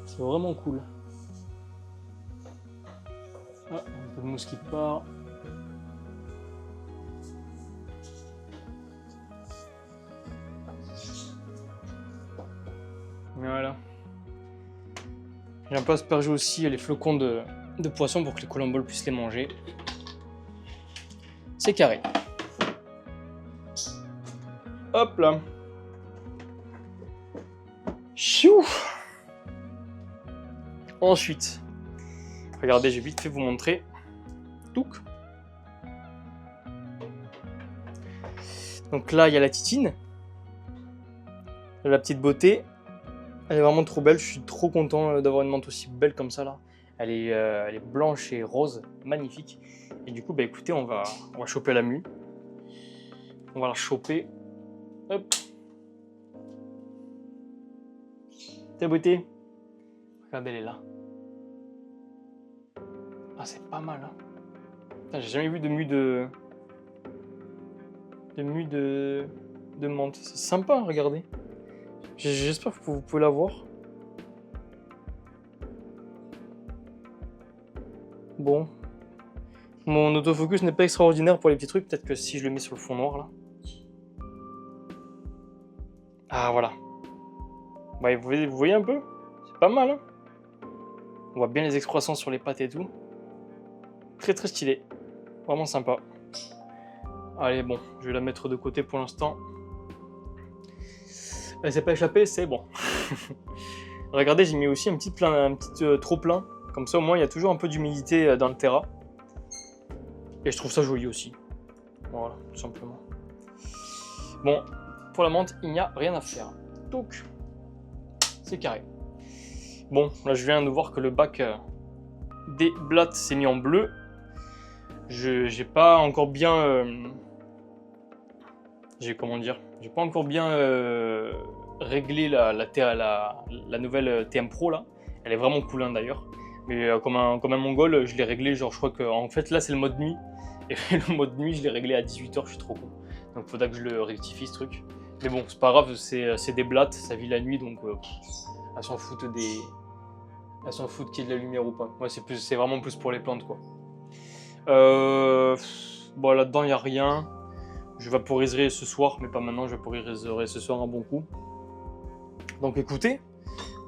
C'est vraiment cool. Ah, un peu de mousse qui part. Voilà. J'ai un peu aspergé aussi les flocons de poisson pour que les colomboles puissent les manger. C'est carré. Hop là. Chou. Ensuite, regardez, j'ai vite fait vous montrer. Touc. Donc là, il y a la titine. La petite beauté. Elle est vraiment trop belle. Je suis trop content d'avoir une menthe aussi belle comme ça là. Elle est blanche et rose, magnifique. Et du coup, bah écoutez, on va choper la mue. On va la choper. Hop. Ta beauté. Regardez, elle est là. Ah, c'est pas mal, hein. Putain, j'ai jamais vu de mue de menthe. C'est sympa, regardez. J'espère que vous pouvez la voir. Bon. Mon autofocus n'est pas extraordinaire pour les petits trucs. Peut-être que si je le mets sur le fond noir, là. Ah, voilà. Bah, vous voyez un peu? C'est pas mal, hein. On voit bien les excroissances sur les pattes et tout. Très stylé. Vraiment sympa. Allez, bon, je vais la mettre de côté pour l'instant. Elle s'est pas échappée, c'est bon. Regardez, j'ai mis aussi un petit trop plein. Comme ça, au moins, il y a toujours un peu d'humidité dans le terra. Et je trouve ça joli aussi. Voilà, tout simplement. Bon, pour la menthe, il n'y a rien à faire. Donc, c'est carré. Bon, là, je viens de voir que le bac des blattes s'est mis en bleu. J'ai pas encore bien... j'ai pas encore bien réglé la nouvelle TM Pro là. Elle est vraiment cool, hein, d'ailleurs. Mais comme un mongol, je l'ai réglé, genre je crois que en fait là c'est le mode nuit. Et le mode nuit je l'ai réglé à 18h, je suis trop con. Donc faudra que je le rectifie ce truc. Mais bon, c'est pas grave, c'est des blattes, ça vit la nuit, donc elles s'en foutent elles s'en foutent qu'il y ait de la lumière ou pas. Ouais, c'est vraiment plus pour les plantes, quoi. Bon, là-dedans il n'y a rien. Je vaporiserai ce soir, mais pas maintenant, je vaporiserai ce soir un bon coup. Donc écoutez,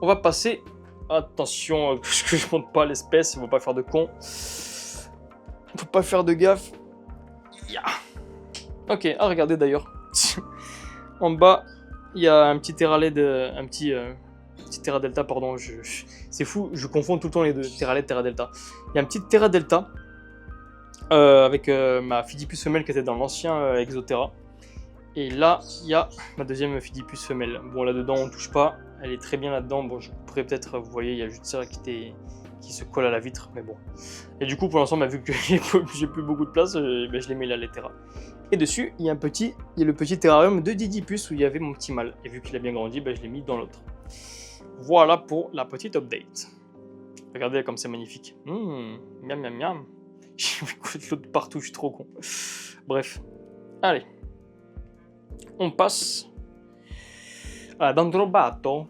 on va passer... Attention, que je monte pas l'espèce, il ne faut pas faire de con. Il faut pas faire de gaffe. Yeah. Ok, ah regardez d'ailleurs. En bas, il y a un petit Terra LED, un petit Terra Delta, pardon. C'est fou, je confonds tout le temps les deux, Terra LED, Terra Delta. Il y a un petit Terra Delta avec ma Fidipus femelle qui était dans l'ancien Exoterra. Et là, il y a ma deuxième Fidipus femelle. Bon, là-dedans, on touche pas. elle est très bien là-dedans. Bon, je pourrais peut-être, vous voyez, il y a juste ça qui se colle à la vitre, mais bon. Et du coup, pour l'instant, vu que j'ai plus beaucoup de place, ben, je les mets là, les terras. Et dessus, il y a le petit terrarium de Didipus où il y avait mon petit mâle. Et vu qu'il a bien grandi, ben, je l'ai mis dans l'autre. Voilà pour la petite update. Regardez comme c'est magnifique. Miam miam miam. J'ai vu de l'autre partout, je suis trop con. Bref. Allez. On passe à Dandrobato.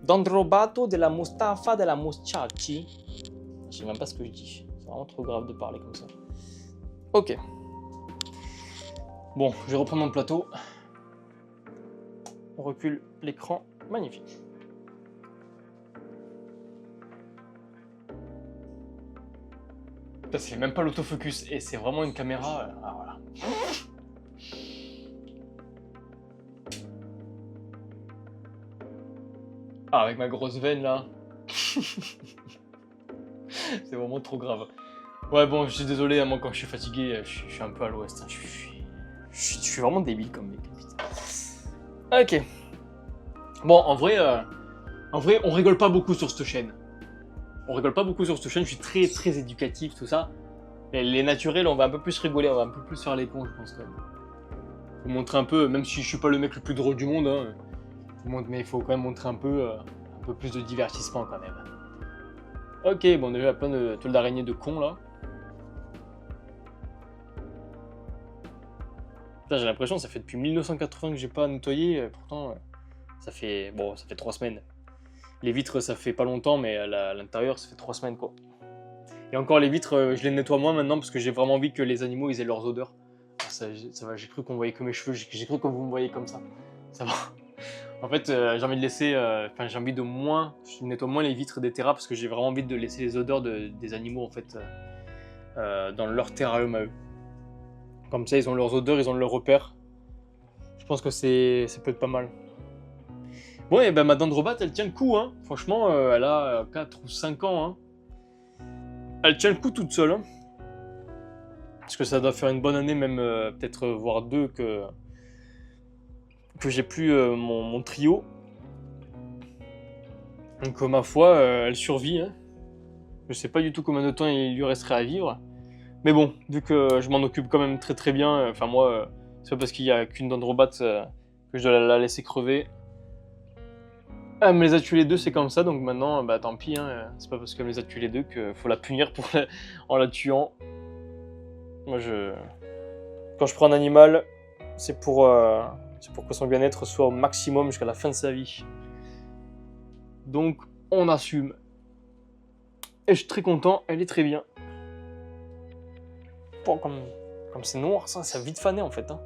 Dandrobato de la Mustafa de la Muschachi. Je sais même pas ce que je dis. C'est vraiment trop grave de parler comme ça. Ok. Bon, je vais reprendre mon plateau. On recule l'écran. Magnifique. C'est même pas l'autofocus et c'est vraiment une caméra. Ah voilà. Ah, avec ma grosse veine là. C'est vraiment trop grave. Ouais, bon, je suis désolé, moi quand je suis fatigué, je suis un peu à l'ouest. Hein. Je suis vraiment débile comme mec. Ok. Bon, en vrai, on rigole pas beaucoup sur cette chaîne. On rigole pas beaucoup sur cette chaîne, je suis très très éducatif, tout ça. Mais les naturels, on va un peu plus rigoler, on va un peu plus faire les cons, je pense quand même. Faut montrer un peu, même si je suis pas le mec le plus drôle du monde, hein, mais il faut quand même montrer un peu plus de divertissement quand même. Ok, bon déjà plein de toiles d'araignée de cons là. J'ai l'impression que ça fait depuis 1980 que j'ai pas nettoyé, pourtant ça fait 3 semaines. Les vitres ça fait pas longtemps, mais à l'intérieur ça fait 3 semaines quoi. Et encore les vitres, je les nettoie moins maintenant parce que j'ai vraiment envie que les animaux ils aient leurs odeurs. Ça va, j'ai cru qu'on voyait que mes cheveux, j'ai cru que vous me voyez comme ça. Ça va. En fait, j'ai envie de laisser, j'ai envie de moins, je nettoie moins les vitres des terras parce que j'ai vraiment envie de laisser les odeurs des animaux en fait dans leur terrarium à eux. Comme ça, ils ont leurs odeurs, ils ont leurs repères. Je pense que ça peut être pas mal. Bon, et ben ma Dendrobat, elle tient le coup, hein. Franchement, elle a 4 ou 5 ans, hein. Elle tient le coup toute seule, hein. Parce que ça doit faire une bonne année, même peut-être voire 2 que j'ai plus mon trio. Donc ma foi, elle survit. Hein. Je sais pas du tout combien de temps il lui resterait à vivre. Mais bon, vu que je m'en occupe quand même très très bien, enfin moi, c'est pas parce qu'il y a qu'une Dendrobat que je dois la laisser crever. Elle me les a tués les deux, c'est comme ça, donc maintenant, bah tant pis, hein, c'est pas parce qu'elle me les a tués les deux qu'il faut la punir en la tuant. Moi quand je prends un animal, c'est pour que son bien-être soit au maximum jusqu'à la fin de sa vie. Donc, on assume. Et je suis très content, elle est très bien. Bon, comme c'est noir, ça a vite fané en fait. Hein.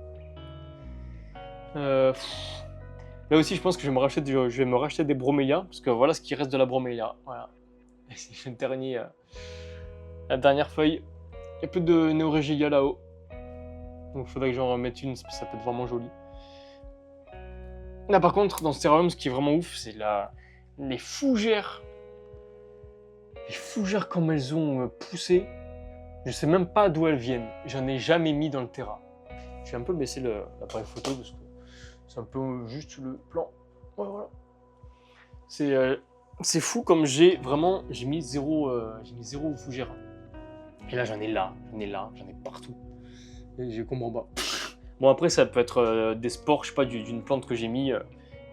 Là aussi, je pense que je vais me racheter des bromélias, parce que voilà ce qui reste de la bromélia. Voilà. C'est la dernière feuille. Il y a plus de Neoregelia là-haut. Donc il faudrait que j'en remette une, ça peut être vraiment joli. Là par contre, dans ce terrarium, ce qui est vraiment ouf, c'est les fougères. Les fougères comme elles ont poussé. Je sais même pas d'où elles viennent. J'en ai jamais mis dans le terrain. Je vais un peu baisser l'appareil photo parce que c'est un peu juste le plan. Ouais, voilà. C'est fou comme j'ai mis zéro fougère. Et là j'en ai j'en ai partout. Et je comprends pas. Bon après ça peut être des spores, je sais pas, d'une plante que j'ai mis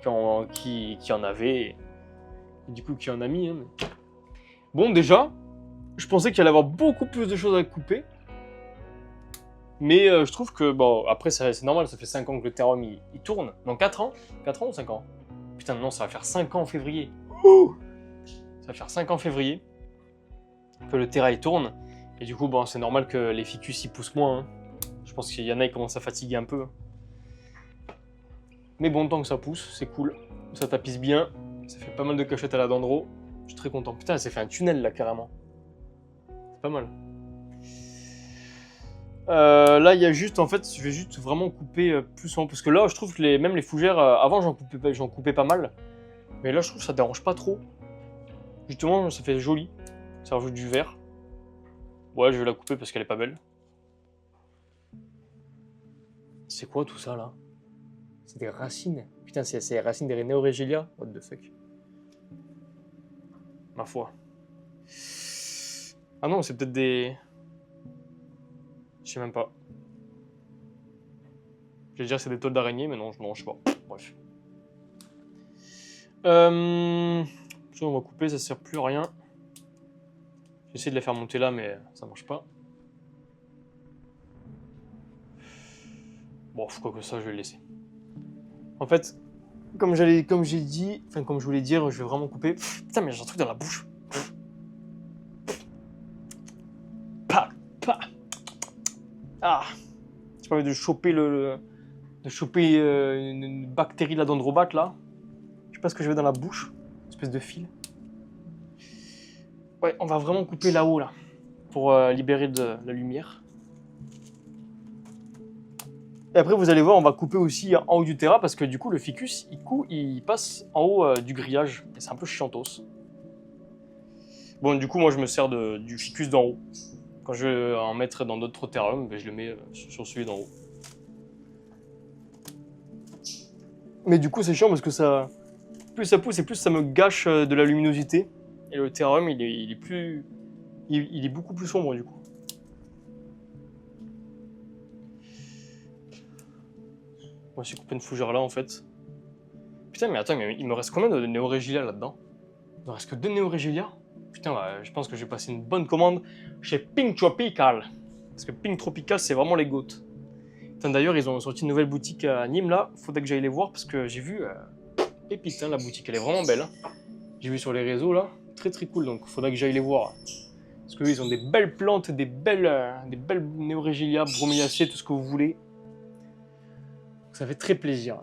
qui en avait. Et du coup qui en a mis. Hein, mais... Bon déjà, je pensais qu'il allait y avoir beaucoup plus de choses à couper. Mais je trouve que, bon, après c'est normal, ça fait 5 ans que le terrarium il tourne. Non, 4 ans 4 ans ou 5 ans? Putain, non, ça va faire 5 ans en février. Ouh, ça va faire 5 ans en février que le terrain il tourne. Et du coup, bon, c'est normal que les ficus ils poussent moins. Hein. Je pense qu'il y en a qui commencent à fatiguer un peu. Mais bon, tant que ça pousse, c'est cool. Ça tapisse bien. Ça fait pas mal de cachettes à la dendro. Je suis très content. Putain, ça fait un tunnel là carrément. C'est pas mal. Là, il y a juste, en fait, je vais juste vraiment couper plus souvent. Parce que là, je trouve que même les fougères, avant j'en coupais pas mal. Mais là, je trouve que ça dérange pas trop. Justement, ça fait joli. Ça rajoute du vert. Ouais, je vais la couper parce qu'elle est pas belle. C'est quoi tout ça là? C'est des racines. Putain, c'est les racines des Neoregelia. What the fuck. Ma foi. Ah non, c'est peut-être des... Je sais même pas. Je vais dire c'est des toiles d'araignée, mais non, je sais pas. Bref. Ça, on va couper, ça sert plus à rien. J'essaie de les faire monter là, mais ça marche pas. Bon, quoi que ça, je vais le laisser. En fait, comme j'ai dit, enfin comme je voulais dire, je vais vraiment couper. Putain, mais j'ai un truc dans la bouche. Pa, pa. Ah, j'ai pas envie de choper une bactérie là d'Androbat là. Je sais pas ce que j'avais dans la bouche, une espèce de fil. Ouais, on va vraiment couper là-haut là, pour libérer de la lumière. Et après, vous allez voir, on va couper aussi en haut du terrain parce que du coup, le ficus, il passe en haut du grillage. Et c'est un peu chiantos. Bon, du coup, moi, je me sers du ficus d'en haut. Quand je vais en mettre dans d'autres terrariums, ben, je le mets sur celui d'en haut. Mais du coup, c'est chiant parce que ça, plus ça pousse et plus ça me gâche de la luminosité. Et le terrarium, il est beaucoup plus sombre du coup. On va aussi couper une fougère là en fait. Putain, mais attends, mais il me reste combien de Neoregelia là-dedans? Il me reste que 2 Neoregelia? Putain, bah, je pense que j'ai passé une bonne commande chez Pink Tropical. Parce que Pink Tropical, c'est vraiment les goats. D'ailleurs, ils ont sorti une nouvelle boutique à Nîmes là. Faudrait que j'aille les voir parce que j'ai vu. Pépite, hein, la boutique, elle est vraiment belle. Hein. J'ai vu sur les réseaux là. Très très cool, donc faudrait que j'aille les voir. Parce qu'eux, ils ont des belles plantes, des belles Neoregelia, Bromeliaceae, tout ce que vous voulez. Ça fait très plaisir.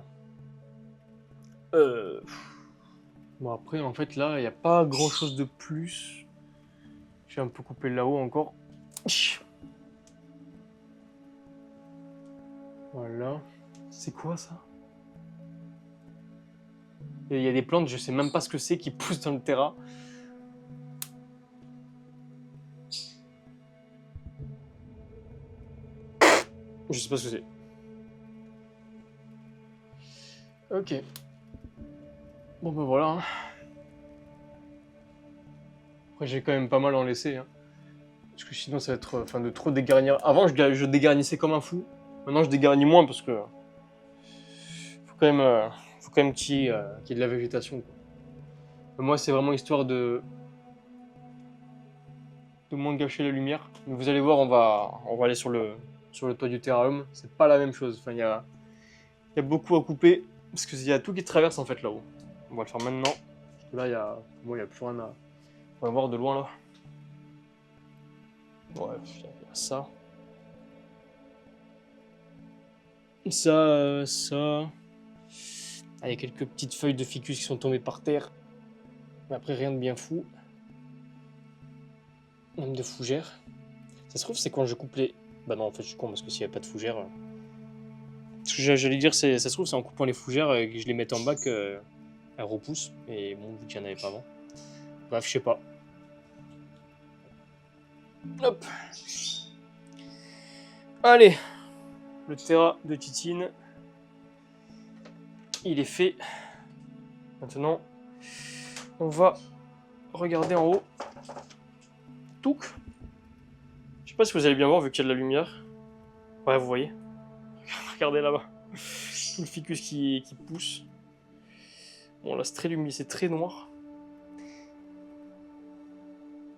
Bon, après, en fait, là, il n'y a pas grand chose de plus. J'ai un peu coupé là-haut encore. Voilà. C'est quoi ça? Il y a des plantes, je sais même pas ce que c'est, qui poussent dans le terrain. Je sais pas ce que c'est. Ok. Bon ben voilà. Hein. Après j'ai quand même pas mal en laissé. Hein. Parce que sinon ça va être de trop dégarnir. Avant je dégarnissais comme un fou. Maintenant je dégarnis moins parce que faut quand même qu'il y ait de la végétation. Quoi. Mais moi c'est vraiment histoire de moins gâcher la lumière. Mais vous allez voir, on va aller sur le toit du terrarium. C'est pas la même chose. Enfin il y a beaucoup à couper. Parce qu'il y a tout qui traverse en fait là-haut. On va le faire maintenant. Parce que là, il y a plus rien à... On va voir de loin là. Ouais, il y a ça. Ça. Ah, il y a quelques petites feuilles de ficus qui sont tombées par terre. Mais après, rien de bien fou. Même de fougères. Ça se trouve, c'est quand je coupe les... Bah non, en fait, je suis con parce que s'il n'y a pas de fougères... Ce que j'allais dire, ça se trouve, c'est en coupant les fougères et que je les mette en bas qu'elles repoussent. Et bon, vu qu'il n'y en avait pas avant. Bref, je sais pas. Hop. Allez. Le terrain de Titine. Il est fait. Maintenant, on va regarder en haut. Touc. Je sais pas si vous allez bien voir vu qu'il y a de la lumière. Ouais, vous voyez. Regardez là-bas. Tout le ficus qui pousse. Bon, là, c'est très lumineux, c'est très noir.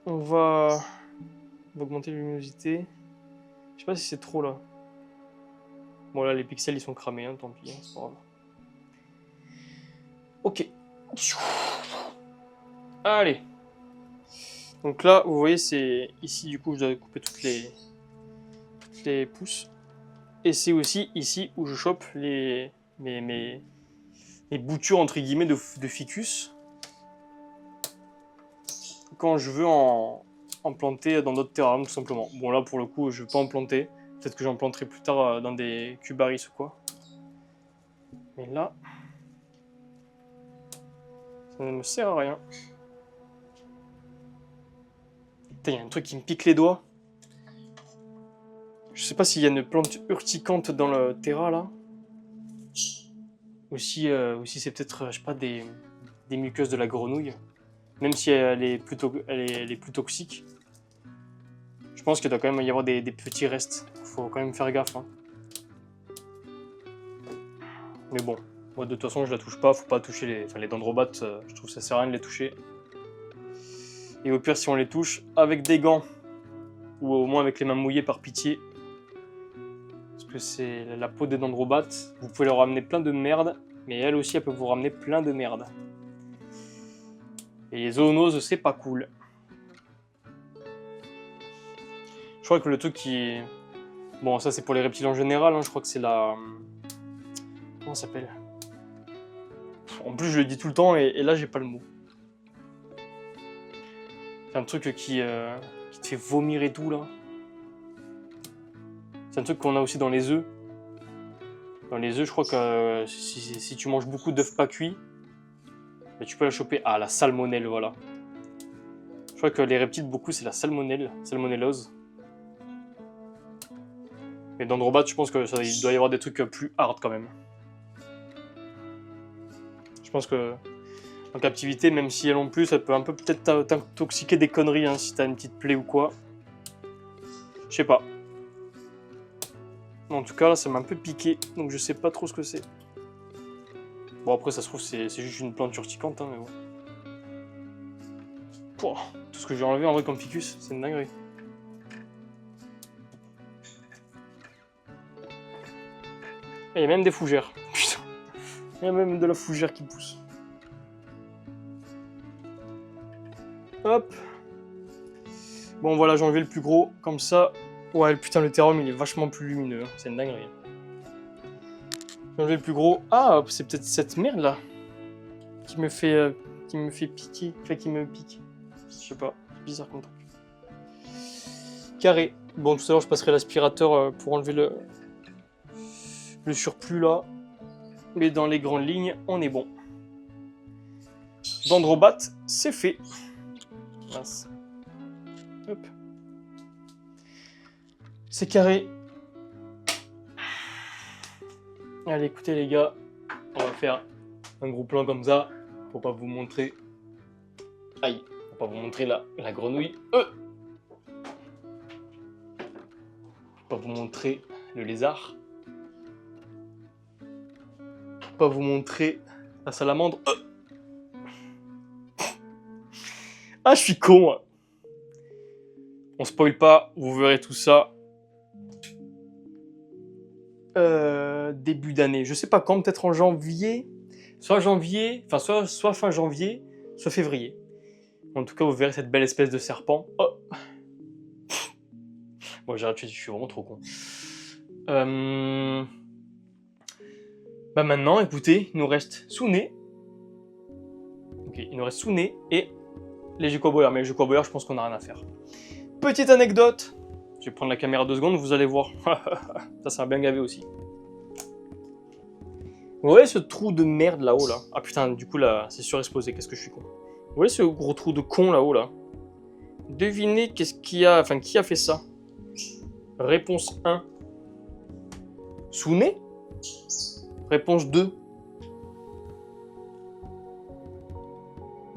On va augmenter la luminosité. Je sais pas si c'est trop là. Bon, là, les pixels ils sont cramés, hein, tant pis, hein, c'est pas grave. Ok. Allez. Donc là, vous voyez, c'est ici, du coup, je dois couper toutes les pousses. Et c'est aussi ici où je chope mes boutures, entre guillemets, de ficus. Quand je veux en planter dans d'autres terrariums, tout simplement. Bon, là, pour le coup, je ne veux pas en planter. Peut-être que j'en planterai plus tard dans des cubaris ou quoi. Mais là, ça ne me sert à rien. Putain, il y a un truc qui me pique les doigts. Je sais pas s'il y a une plante urticante dans le terrain, là. Aussi c'est peut-être, je sais pas, des muqueuses de la grenouille. Même si elle est plus toxique. Je pense qu'il doit quand même y avoir des petits restes. Faut quand même faire gaffe. Hein. Mais bon, moi de toute façon je la touche pas. Faut pas toucher les dendrobates. Je trouve que ça sert à rien de les toucher. Et au pire si on les touche avec des gants. Ou au moins avec les mains mouillées par pitié. Parce que c'est la peau des dendrobates. Vous pouvez leur ramener plein de merde. Mais elle aussi elle peut vous ramener plein de merde. Et les zoonoses c'est pas cool. Je crois que le truc qui... Bon, ça c'est pour les reptiles en général, hein. Je crois que c'est la... Comment ça s'appelle? En plus, je le dis tout le temps et là, j'ai pas le mot. C'est un truc qui te fait vomir et tout, là. C'est un truc qu'on a aussi dans les œufs. Dans les œufs, je crois que si tu manges beaucoup d'œufs pas cuits, bah, tu peux la choper. Ah, la salmonelle, voilà. Je crois que les reptiles, beaucoup, c'est la salmonellose. Mais dans Dendrobat, je pense que il doit y avoir des trucs plus hard quand même. Je pense que en captivité, même si elles en plus, ça peut un peu peut-être t'intoxiquer des conneries hein, si t'as une petite plaie ou quoi. Je sais pas. En tout cas, là, ça m'a un peu piqué, donc je sais pas trop ce que c'est. Bon, après, ça se trouve, c'est juste une plante urticante, hein, mais bon. Pouah, tout ce que j'ai enlevé en vrai comme ficus, c'est une dinguerie. Il y a même des fougères. Putain. Il y a même de la fougère qui pousse. Hop. Bon voilà, j'ai enlevé le plus gros. Comme ça. Ouais, putain, le terrum, il est vachement plus lumineux. Hein. C'est une dinguerie. J'ai enlevé le plus gros. Ah, c'est peut-être cette merde là. Qui me fait piquer. Enfin, qui me pique. Je sais pas. C'est bizarre comme truc. Carré. Bon, tout à l'heure, je passerai l'aspirateur pour enlever le surplus là. Mais dans les grandes lignes, on est bon. Dendrobat, c'est fait. Mince. Hop. C'est carré. Allez, écoutez les gars, on va faire un gros plan comme ça pour pas vous montrer. Aïe, pour pas vous montrer la grenouille. Pour pas vous montrer le lézard. Pas vous montrer la salamandre. Ah, je suis con. Moi. On spoil pas, vous verrez tout ça. Début d'année. Je sais pas quand, peut-être en janvier. Soit janvier, enfin soit fin janvier, soit février. En tout cas, vous verrez cette belle espèce de serpent. Oh. Bon, j'arrête, je suis vraiment trop con. Bah maintenant, écoutez, il nous reste Souné. Ok, il nous reste Souné et les Gecoboyards. Mais les Gecoboyards, je pense qu'on n'a rien à faire. Petite anecdote. Je vais prendre la caméra 2 secondes, vous allez voir. Ça m'a bien gavé aussi. Vous voyez ce trou de merde là-haut là? Ah putain, du coup là, c'est surexposé, qu'est-ce que je suis con. Vous voyez ce gros trou de con là-haut là? Devinez qu'est-ce qui a... Enfin, qui a fait ça? Réponse 1. Souné? Réponse 2.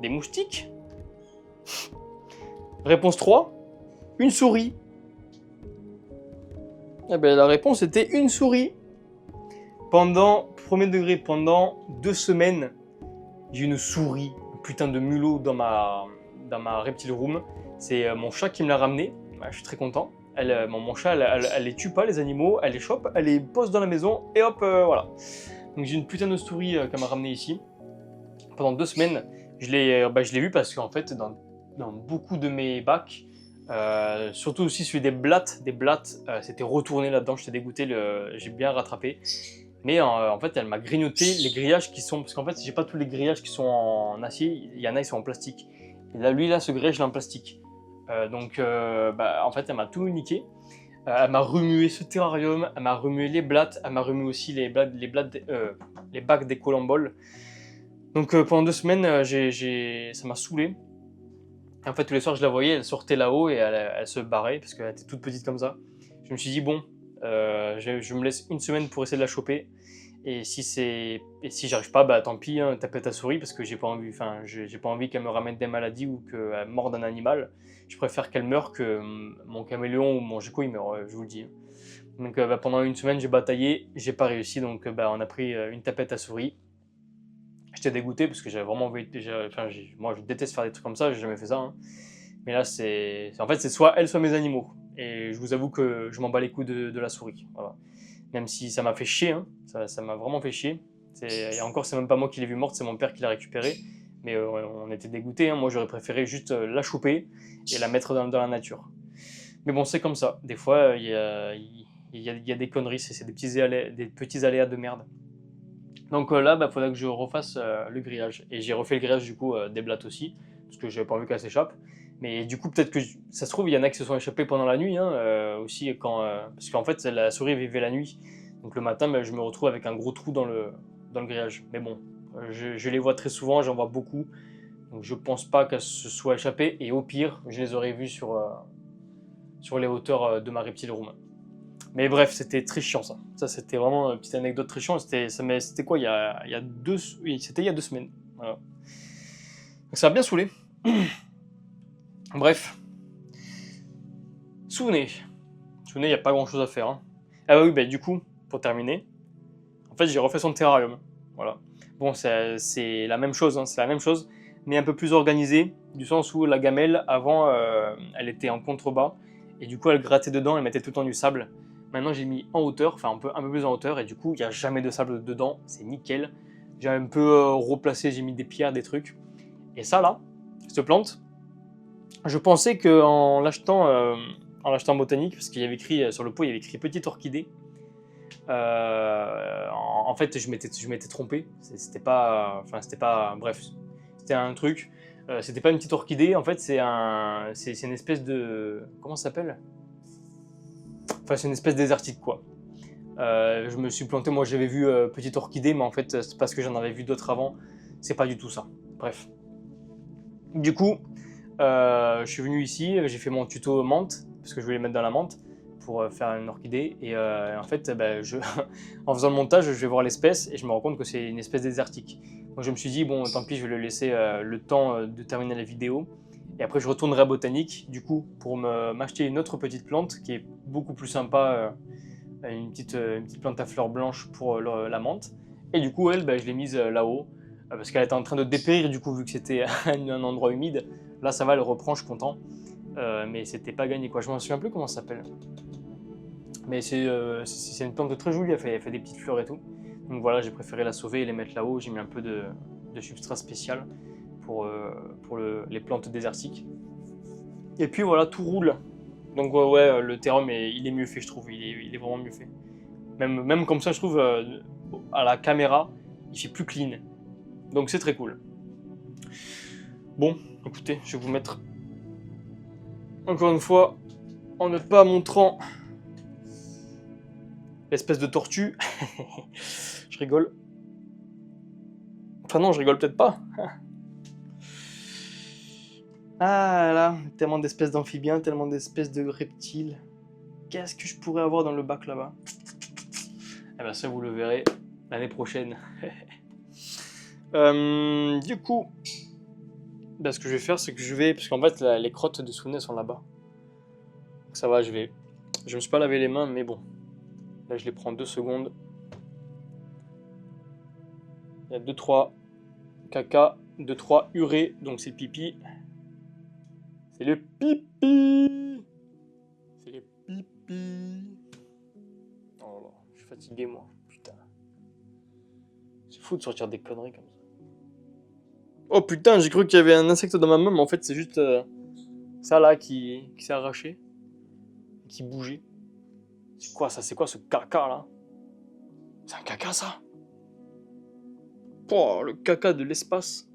Des moustiques? Réponse 3. Une souris. Eh ben la réponse était une souris. Premier degré, pendant 2 semaines, j'ai une souris, un putain de mulot dans ma reptile room. C'est mon chat qui me l'a ramené. Je suis très content. Mon chat, elle les tue pas, les animaux, elle les chope, elle les pose dans la maison et hop, voilà. Donc j'ai une putain de souris qu'elle m'a ramené ici. Pendant 2 semaines, je l'ai vu parce qu'en fait, dans beaucoup de mes bacs, surtout aussi celui des blattes, c'était retourné là-dedans, j'étais dégoûté, j'ai bien rattrapé. Mais en fait, elle m'a grignoté les grillages qui sont... Parce qu'en fait, j'ai pas tous les grillages qui sont en acier, il y en a, ils sont en plastique. Et là, lui, ce grillage, il est en plastique. En fait, elle m'a tout niqué. Elle m'a remué ce terrarium, elle m'a remué les blattes, elle m'a remué aussi les bacs des colamboles. Donc pendant 2 semaines, ça m'a saoulé. Et en fait, tous les soirs, je la voyais, elle sortait là-haut et elle se barrait parce qu'elle était toute petite comme ça. Je me suis dit, bon, je me laisse 1 semaine pour essayer de la choper. Et si j'arrive pas, bah tant pis, hein, tapette à souris parce que j'ai pas envie qu'elle me ramène des maladies ou qu'elle morde un animal. Je préfère qu'elle meure que mon caméléon ou mon gecko il meurt, je vous le dis. Donc bah, pendant une semaine j'ai bataillé, j'ai pas réussi, donc bah, on a pris une tapette à souris. J'étais dégoûté parce que j'avais vraiment envie, moi je déteste faire des trucs comme ça, j'ai jamais fait ça. Hein. Mais là en fait c'est soit elle soit mes animaux. Et je vous avoue que je m'en bats les couilles de la souris. Voilà. Même si ça m'a fait chier, hein. Ça m'a vraiment fait chier. Et encore, c'est même pas moi qui l'ai vu morte, c'est mon père qui l'a récupérée. Mais on était dégoûtés, hein. Moi j'aurais préféré juste la choper et la mettre dans la nature. Mais bon, c'est comme ça. Des fois, il y a des conneries, c'est des petits aléas de merde. Donc là, bah, faudra que je refasse le grillage. Et j'ai refait le grillage du coup des blattes aussi, parce que j'avais pas envie qu'elle s'échappe. Mais du coup, peut-être que ça se trouve, il y en a qui se sont échappés pendant la nuit, hein, aussi, parce qu'en fait, la souris vivait la nuit. Donc le matin, bah, je me retrouve avec un gros trou dans le grillage. Mais bon, je les vois très souvent, j'en vois beaucoup. Donc je pense pas qu'elles se soient échappées. Et au pire, je les aurais vues sur les hauteurs de ma reptile room. Mais bref, c'était très chiant ça. Ça, c'était vraiment une petite anecdote très chiante. C'était quoi c'était il y a 2 semaines. Voilà. Donc ça a bien saoulé. Bref. Souvenez, il n'y a pas grand chose à faire. Hein. Ah bah oui, bah du coup, pour terminer, en fait j'ai refait son terrarium. Voilà. Bon, c'est la même chose, hein, c'est la même chose, mais un peu plus organisée, du sens où la gamelle, avant, elle était en contrebas, et du coup elle grattait dedans, elle mettait tout le temps du sable. Maintenant j'ai mis en hauteur, enfin un peu plus en hauteur, et du coup il n'y a jamais de sable dedans, c'est nickel. J'ai un peu replacé, j'ai mis des pierres, des trucs. Et ça là, cette plante, je pensais qu'en l'achetant en botanique, parce qu'il y avait écrit sur le pot, il y avait écrit petite orchidée. En fait, je m'étais trompé. C'était pas, bref, c'était un truc. C'était pas une petite orchidée. En fait, c'est une espèce de, comment ça s'appelle? Enfin, c'est une espèce désertique quoi. Je me suis planté. Moi, j'avais vu petite orchidée, mais en fait, c'est parce que j'en avais vu d'autres avant. C'est pas du tout ça. Bref. Du coup, je suis venu ici, j'ai fait mon tuto menthe, parce que je voulais mettre dans la menthe pour faire une orchidée. Et en fait, bah, en faisant le montage, je vais voir l'espèce et je me rends compte que c'est une espèce désertique. Donc je me suis dit, bon, tant pis, je vais le laisser le temps de terminer la vidéo. Et après, je retournerai à Botanique, du coup, pour m'acheter une autre petite plante qui est beaucoup plus sympa, une petite plante à fleurs blanches pour la menthe. Et du coup, elle, bah, je l'ai mise là-haut, parce qu'elle était en train de dépérir, du coup, vu que c'était un endroit humide. Là, ça va, elle reprend, je suis content. Mais c'était pas gagné, quoi. Je m'en souviens plus comment ça s'appelle. Mais c'est une plante très jolie, elle fait des petites fleurs et tout. Donc voilà, j'ai préféré la sauver et les mettre là-haut. J'ai mis un peu de substrat spécial pour les plantes désertiques. Et puis voilà, tout roule. Donc ouais, le terrain, il est mieux fait, je trouve. Il est vraiment mieux fait. Même comme ça, je trouve, à la caméra, il fait plus clean. Donc c'est très cool. Bon, écoutez, je vais vous mettre encore une fois en ne pas montrant l'espèce de tortue. Je rigole. Enfin non, je rigole peut-être pas. Ah là, tellement d'espèces d'amphibiens, tellement d'espèces de reptiles. Qu'est-ce que je pourrais avoir dans le bac là-bas? Eh ben ça, vous le verrez l'année prochaine. Du coup, ben, ce que je vais faire, c'est que parce qu'en fait, les crottes de Souvenez sont là-bas. Ça va, je me suis pas lavé les mains, mais bon. Là, je les prends 2 secondes. Il y a 2-3 caca, 2-3 urées, donc c'est le pipi. C'est le pipi. C'est le pipi. Oh là, je suis fatigué, moi. Putain. C'est fou de sortir des conneries comme ça. Oh putain, j'ai cru qu'il y avait un insecte dans ma main, mais en fait, c'est juste ça là qui s'est arraché. Qui bougeait. C'est quoi ça? C'est quoi ce caca là? C'est un caca ça? Oh, le caca de l'espace.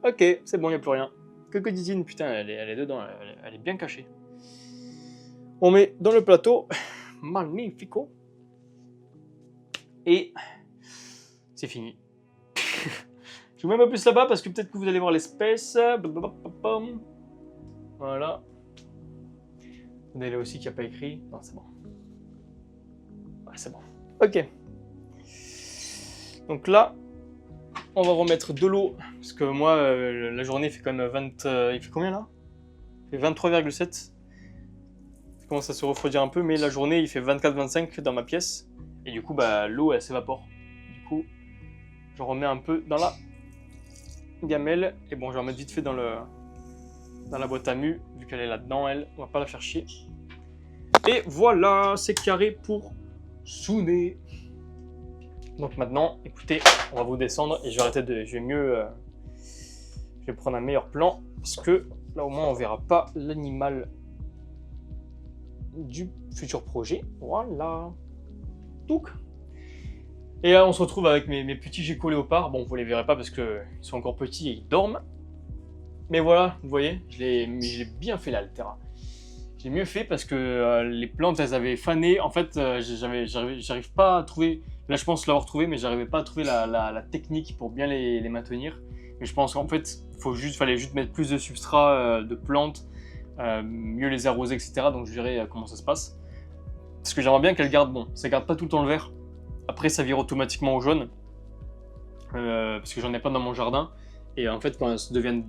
Ok, c'est bon, il n'y a plus rien. Cocoditine, putain, elle est dedans, elle est bien cachée. On met dans le plateau. Magnifico. Et c'est fini. Je vous mets un peu plus là-bas parce que peut-être que vous allez voir l'espèce. Voilà. Vous allez là aussi qui n'a pas écrit. Non, c'est bon. Ouais, c'est bon. Ok. Donc là, on va remettre de l'eau, parce que moi, la journée fait quand même 20... il fait combien là? Il fait 23,7. Ça commence à se refroidir un peu, mais la journée, il fait 24-25 dans ma pièce. Et du coup, bah, l'eau, elle s'évapore. Du coup, je remets un peu dans la gamelle. Et bon, je vais en mettre vite fait dans la boîte à mu, vu qu'elle est là-dedans, elle. On va pas la faire chier. Et voilà, c'est carré pour Sune. Donc maintenant, écoutez, on va vous descendre et je vais arrêter de... Je vais prendre un meilleur plan parce que là au moins on verra pas l'animal du futur projet. Voilà. Donc. Et là on se retrouve avec mes petits geckos léopards. Bon, vous les verrez pas parce qu'ils sont encore petits et ils dorment. Mais voilà, vous voyez, je l'ai bien fait là, le terrain. J'ai mieux fait parce que les plantes, elles avaient fané. En fait, j'arrive pas à trouver... Là, je pense l'avoir trouvé, mais j'arrivais pas à trouver la technique pour bien les maintenir. Mais je pense qu'en fait, fallait juste mettre plus de substrat de plantes, mieux les arroser, etc. Donc, je verrai comment ça se passe. Parce que j'aimerais bien qu'elles gardent... Bon, ça garde pas tout le temps le vert. Après, ça vire automatiquement au jaune. Parce que j'en ai pas dans mon jardin. Et en fait, quand elles deviennent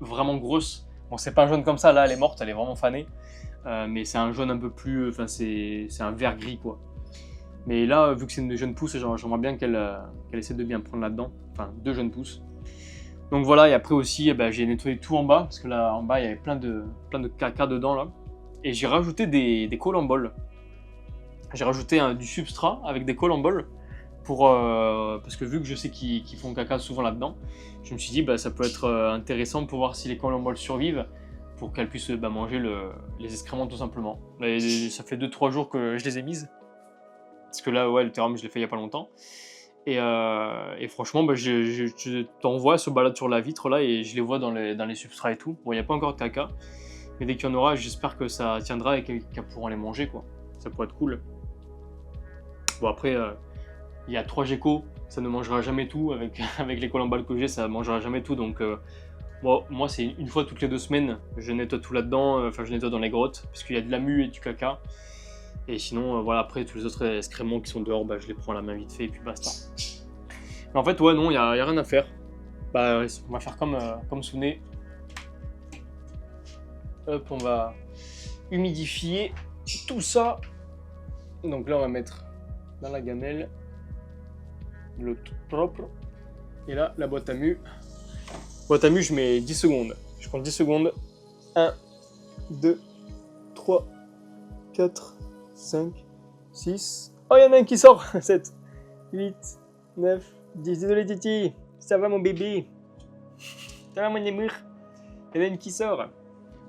vraiment grosses... Bon, c'est pas un jaune comme ça. Là, elle est morte, elle est vraiment fanée. Mais c'est un jaune un peu plus... Enfin, c'est un vert gris, quoi. Mais là, vu que c'est une jeune pousse, j'aimerais bien qu'elle essaie de bien prendre là-dedans. Enfin, 2 jeunes pousses. Donc voilà, et après aussi, j'ai nettoyé tout en bas, parce que là, en bas, il y avait plein de caca dedans, là. Et j'ai rajouté des colle-en-bol. J'ai rajouté du substrat avec des colle-en-bol, parce que vu que je sais qu'ils font caca souvent là-dedans, je me suis dit, ça peut être intéressant pour voir si les colle-en-bol survivent, pour qu'elles puissent manger les excréments tout simplement. Et ça fait 2-3 jours que je les ai mises. Parce que là, ouais, le terrain, je l'ai fait il n'y a pas longtemps. Et franchement, je t'envoie, se balade sur la vitre là et je les vois dans les substrats et tout. Bon, il n'y a pas encore de caca. Mais dès qu'il y en aura, j'espère que ça tiendra et qu'elles pourront les manger, quoi. Ça pourrait être cool. Bon, après, il y a 3 geckos. Ça ne mangera jamais tout. Avec les colle-en-balle que j'ai, ça ne mangera jamais tout. Donc, moi c'est une fois toutes les 2 semaines. Je nettoie tout là-dedans. Enfin, je nettoie dans les grottes. Parce qu'il y a de la mue et du caca. Et sinon, voilà, après, tous les autres excréments qui sont dehors, je les prends à la main vite fait et puis basta. Mais en fait, ouais, non, il n'y a rien à faire. On va faire comme Sune. Hop, on va humidifier tout ça. Donc là, on va mettre dans la gamelle de l'eau toute propre. Et là, la boîte à mu. Boîte à mu, je mets 10 secondes. Je compte 10 secondes. 1, 2, 3, 4... 5, 6... Oh, il y en a un qui sort. 7, 8, 9, 10... Désolé, Titi. Ça va, mon bébé? Ça va, mon émur? Il y en a une qui sort.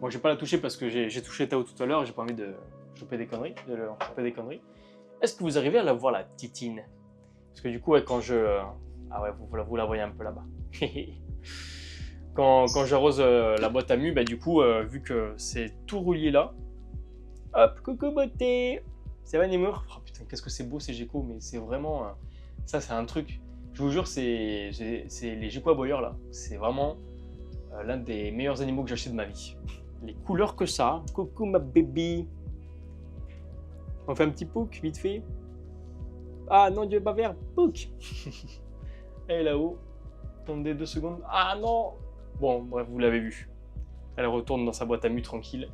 Bon, je vais pas la toucher parce que j'ai touché Tao tout à l'heure. J'ai pas envie de choper des conneries. Est-ce que vous arrivez à la voir, la titine? Parce que du coup, ouais, quand je... Ah ouais, vous la voyez un peu là-bas. quand j'arrose la boîte à mu, du coup, vu que c'est tout rouillé là, hop, coucou beauté. Ça va Nemours? Oh putain, qu'est-ce que c'est beau ces geckos, mais c'est vraiment... ça, c'est un truc. Je vous jure, c'est les geckos aboyeurs là. C'est vraiment l'un des meilleurs animaux que j'ai acheté de ma vie. Les couleurs que ça. Coucou ma baby. On fait un petit pouk, vite fait. Ah non, Dieu, pas vert. Pouk. Elle est là-haut. Attendez 2 secondes. Ah non. Bon, bref, vous l'avez vu. Elle retourne dans sa boîte à mu tranquille.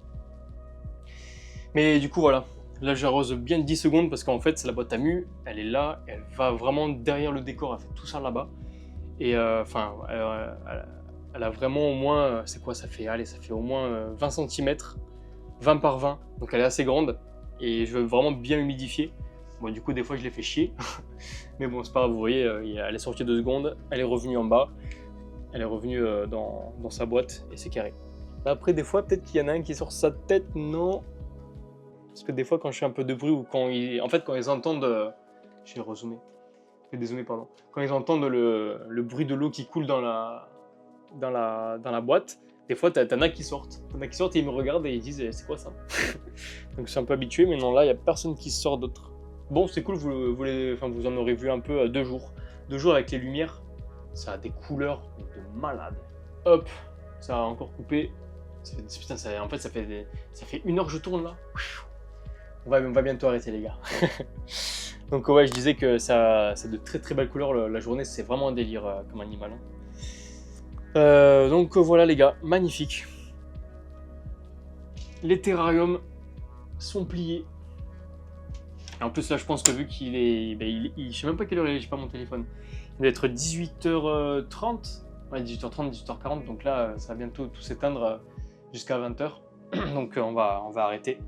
Mais du coup, voilà. Là, j'arrose bien 10 secondes parce qu'en fait, c'est la boîte à mu. Elle est là. Elle va vraiment derrière le décor. Elle fait tout ça là-bas. Et enfin, elle a vraiment au moins... C'est quoi ça fait? Allez, ça fait au moins 20 cm. 20 par 20. Donc, elle est assez grande. Et je veux vraiment bien humidifier. Bon, du coup, des fois, je les fais chier. Mais bon, c'est pas grave. Vous voyez, elle est sortie 2 secondes. Elle est revenue en bas. Elle est revenue dans sa boîte. Et c'est carré. Après, des fois, peut-être qu'il y en a un qui sort sa tête. Non. Parce que des fois, quand je fais un peu de bruit ou quand ils... En fait, quand ils entendent... Je vais rezoomer. Je vais dézoomer, pardon. Quand ils entendent le bruit de l'eau qui coule dans la boîte, des fois, t'en as qui sortent. T'en as qui sortent et ils me regardent et ils disent « C'est quoi ça ?» Donc, je suis un peu habitué, mais non, là, il n'y a personne qui sort d'autre. Bon, c'est cool, vous en aurez vu un peu 2 jours. 2 jours avec les lumières, ça a des couleurs de malade. Hop, ça a encore coupé. Putain, en fait, ça fait 1 heure que je tourne là. On va bientôt arrêter, les gars. Donc ouais, je disais que ça c'est de très très belles couleurs la journée, c'est vraiment un délire comme animal. Donc voilà les gars, magnifique. Les terrariums sont pliés. Et en plus là je pense que vu qu'il est... je sais même pas quelle heure il est, j'ai pas mon téléphone. Il doit être 18h30. Ouais, 18h30, 18h40, donc là ça va bientôt tout s'éteindre jusqu'à 20h. Donc on va arrêter.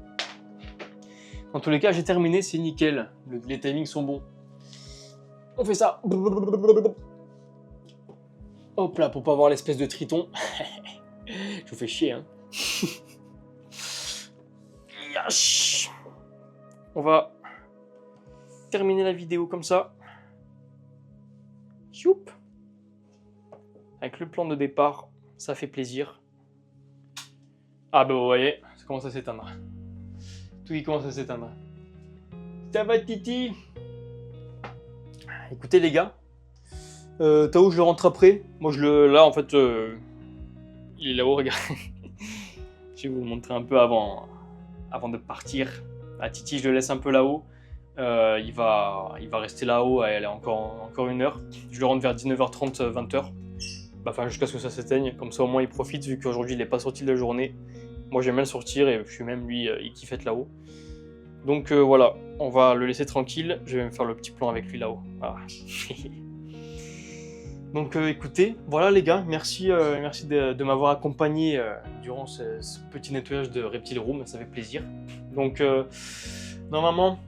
Dans tous les cas, j'ai terminé, c'est nickel. Les timings sont bons. On fait ça. Hop là, pour pas avoir l'espèce de triton. Je vous fais chier, hein. On va terminer la vidéo comme ça. Youp. Avec le plan de départ, ça fait plaisir. Ah bah vous voyez, ça commence à s'éteindre. Tout qui commence à s'éteindre. Ça va Titi? Écoutez les gars, Tao je le rentre après. Moi là en fait, il est là-haut, regardez. Je vais vous le montrer un peu avant de partir. Ah, Titi je le laisse un peu là-haut. Il va rester là-haut, elle est encore 1 heure. Je le rentre vers 19h30, 20h. Enfin jusqu'à ce que ça s'éteigne, comme ça au moins il profite vu qu'aujourd'hui il n'est pas sorti de la journée. Moi j'aime bien le sortir et je suis même lui, il kiffe être là-haut. Donc voilà, on va le laisser tranquille, je vais me faire le petit plan avec lui là-haut. Voilà. Donc écoutez, voilà les gars, merci de m'avoir accompagné durant ce petit nettoyage de Reptile Room, ça fait plaisir. Donc normalement,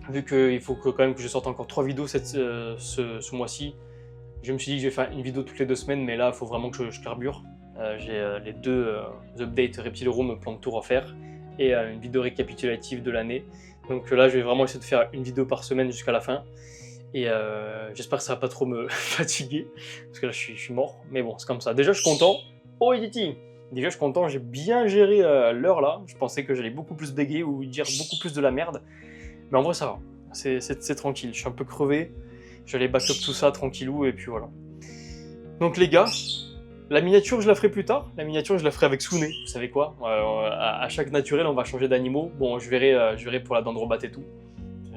vu qu'il faut quand même que je sorte encore 3 vidéos ce mois-ci, je me suis dit que je vais faire une vidéo toutes les 2 semaines, mais là il faut vraiment que je carbure. J'ai les 2 updates Reptile Room plan de tour à faire et une vidéo récapitulative de l'année. Donc là je vais vraiment essayer de faire une vidéo par semaine jusqu'à la fin. Et j'espère que ça va pas trop me fatiguer, parce que là je suis mort, mais bon c'est comme ça. Déjà je suis content. Oh Titi, déjà je suis content, j'ai bien géré l'heure là. Je pensais que j'allais beaucoup plus bégayer ou dire beaucoup plus de la merde. Mais en vrai ça va, c'est tranquille, je suis un peu crevé. J'allais backup tout ça tranquillou et puis voilà. Donc les gars, la miniature je la ferai plus tard. La miniature je la ferai avec Sune, vous savez quoi, à chaque naturel on va changer d'animaux. Bon je verrai pour la dendrobate et tout.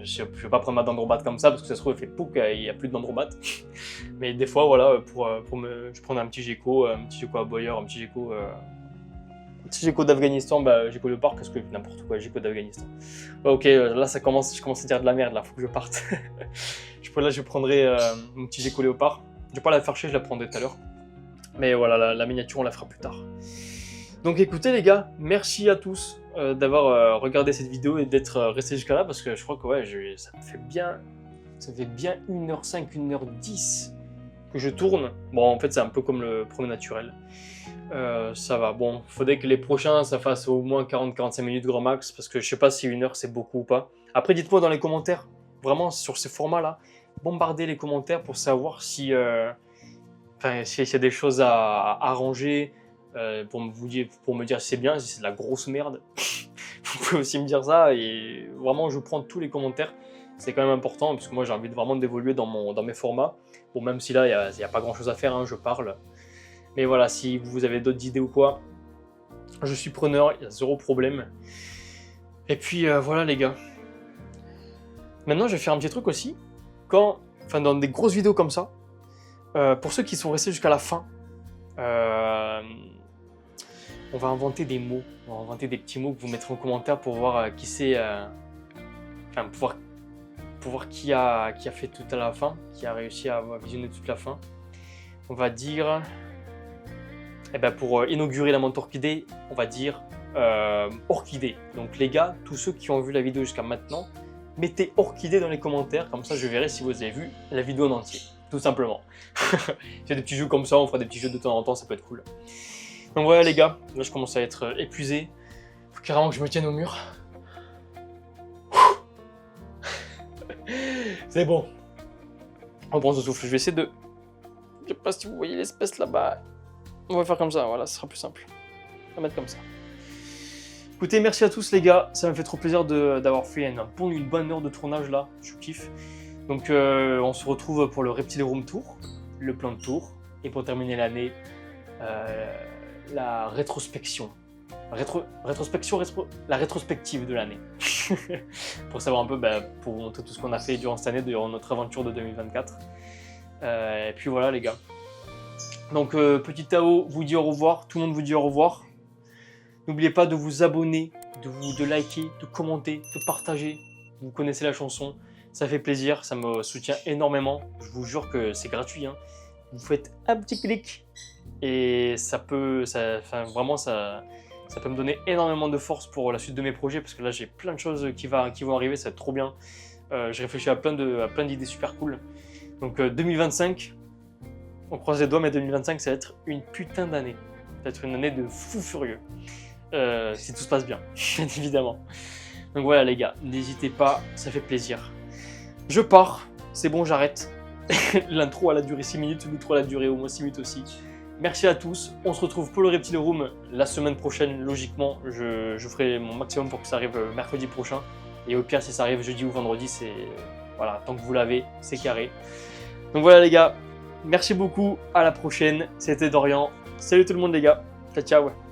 Je vais pas prendre ma dendrobate comme ça parce que ça se trouve elle fait pouc, il n'y a plus de dendrobate. Mais des fois voilà, je prends un petit gecko aboyeur, un petit gecko d'Afghanistan, gecko léopard, qu'est-ce que n'importe quoi, gecko d'Afghanistan. Ok, là je commence à dire de la merde là, faut que je parte. Là je prendrai mon petit gecko léopard. Je vais pas la faire chier, je la prendrai tout à l'heure. Mais voilà, la miniature on la fera plus tard. Donc écoutez les gars, merci à tous d'avoir regardé cette vidéo et d'être resté jusqu'à là, parce que je crois que ouais, ça fait bien 1h05, 1h10 que je tourne. Bon en fait c'est un peu comme le premier naturel. Ça va, bon, faudrait que les prochains ça fasse au moins 40-45 minutes grand max, parce que je sais pas si 1 heure c'est beaucoup ou pas. Après dites-moi dans les commentaires, vraiment sur ces formats là, bombardez les commentaires pour savoir s'il y a des choses à arranger, pour me dire si c'est bien, si c'est de la grosse merde. Vous pouvez aussi me dire ça, et vraiment je prends tous les commentaires, c'est quand même important, parce que moi j'ai envie vraiment d'évoluer dans mes formats. Bon, même si là il n'y a pas grand chose à faire, hein, je parle. Mais voilà, si vous avez d'autres idées ou quoi, je suis preneur, il y a 0 problème. Et puis voilà les gars. Maintenant je vais faire un petit truc aussi. Dans des grosses vidéos comme ça, pour ceux qui sont restés jusqu'à la fin, on va inventer des mots, on va inventer des petits mots que vous mettrez en commentaire pour voir qui c'est, pour voir qui a fait tout à la fin, qui a réussi à visionner toute la fin. On va dire, pour inaugurer la menthe orchidée, on va dire orchidée. Donc les gars, tous ceux qui ont vu la vidéo jusqu'à maintenant, mettez orchidée dans les commentaires, comme ça je verrai si vous avez vu la vidéo en entier, tout simplement. S'il y a des petits jeux comme ça, on fera des petits jeux de temps en temps, ça peut être cool. Donc voilà les gars, là je commence à être épuisé, faut carrément que je me tienne au mur. C'est bon. On prend ce souffle, je vais essayer de... Je sais pas si vous voyez l'espèce là-bas. On va faire comme ça, voilà, ce sera plus simple. On va mettre comme ça. Écoutez, merci à tous les gars, ça m'a fait trop plaisir d'avoir fait une bonne heure de tournage là, je kiffe. Donc on se retrouve pour le Reptile Room Tour, le plan de tour, et pour terminer l'année, la rétrospection la rétrospective de l'année. Pour savoir un peu, pour vous montrer tout ce qu'on a fait durant cette année, durant notre aventure de 2024. Et puis voilà les gars. Donc petit Tao vous dit au revoir, tout le monde vous dit au revoir. N'oubliez pas de vous abonner, de liker, de commenter, de partager. Vous connaissez la chanson, ça fait plaisir, ça me soutient énormément. Je vous jure que c'est gratuit, hein. Vous faites un petit clic et ça peut me donner énormément de force pour la suite de mes projets parce que là j'ai plein de choses qui vont arriver, ça va être trop bien. Je réfléchis à plein d'idées super cool. Donc 2025, on croise les doigts, mais 2025 ça va être une putain d'année. Ça va être une année de fou furieux. Si tout se passe bien, bien évidemment. Donc voilà les gars, n'hésitez pas, ça fait plaisir. Je pars, c'est bon, j'arrête. L'intro elle a duré 6 minutes, l'outro elle a duré au moins 6 minutes aussi. Merci à tous, on se retrouve pour le Reptile Room la semaine prochaine, logiquement. Je ferai mon maximum pour que ça arrive mercredi prochain. Et au pire, si ça arrive jeudi ou vendredi, c'est... Voilà, tant que vous l'avez, c'est carré. Donc voilà les gars, merci beaucoup, à la prochaine. C'était Dorian. Salut tout le monde les gars, ciao ciao.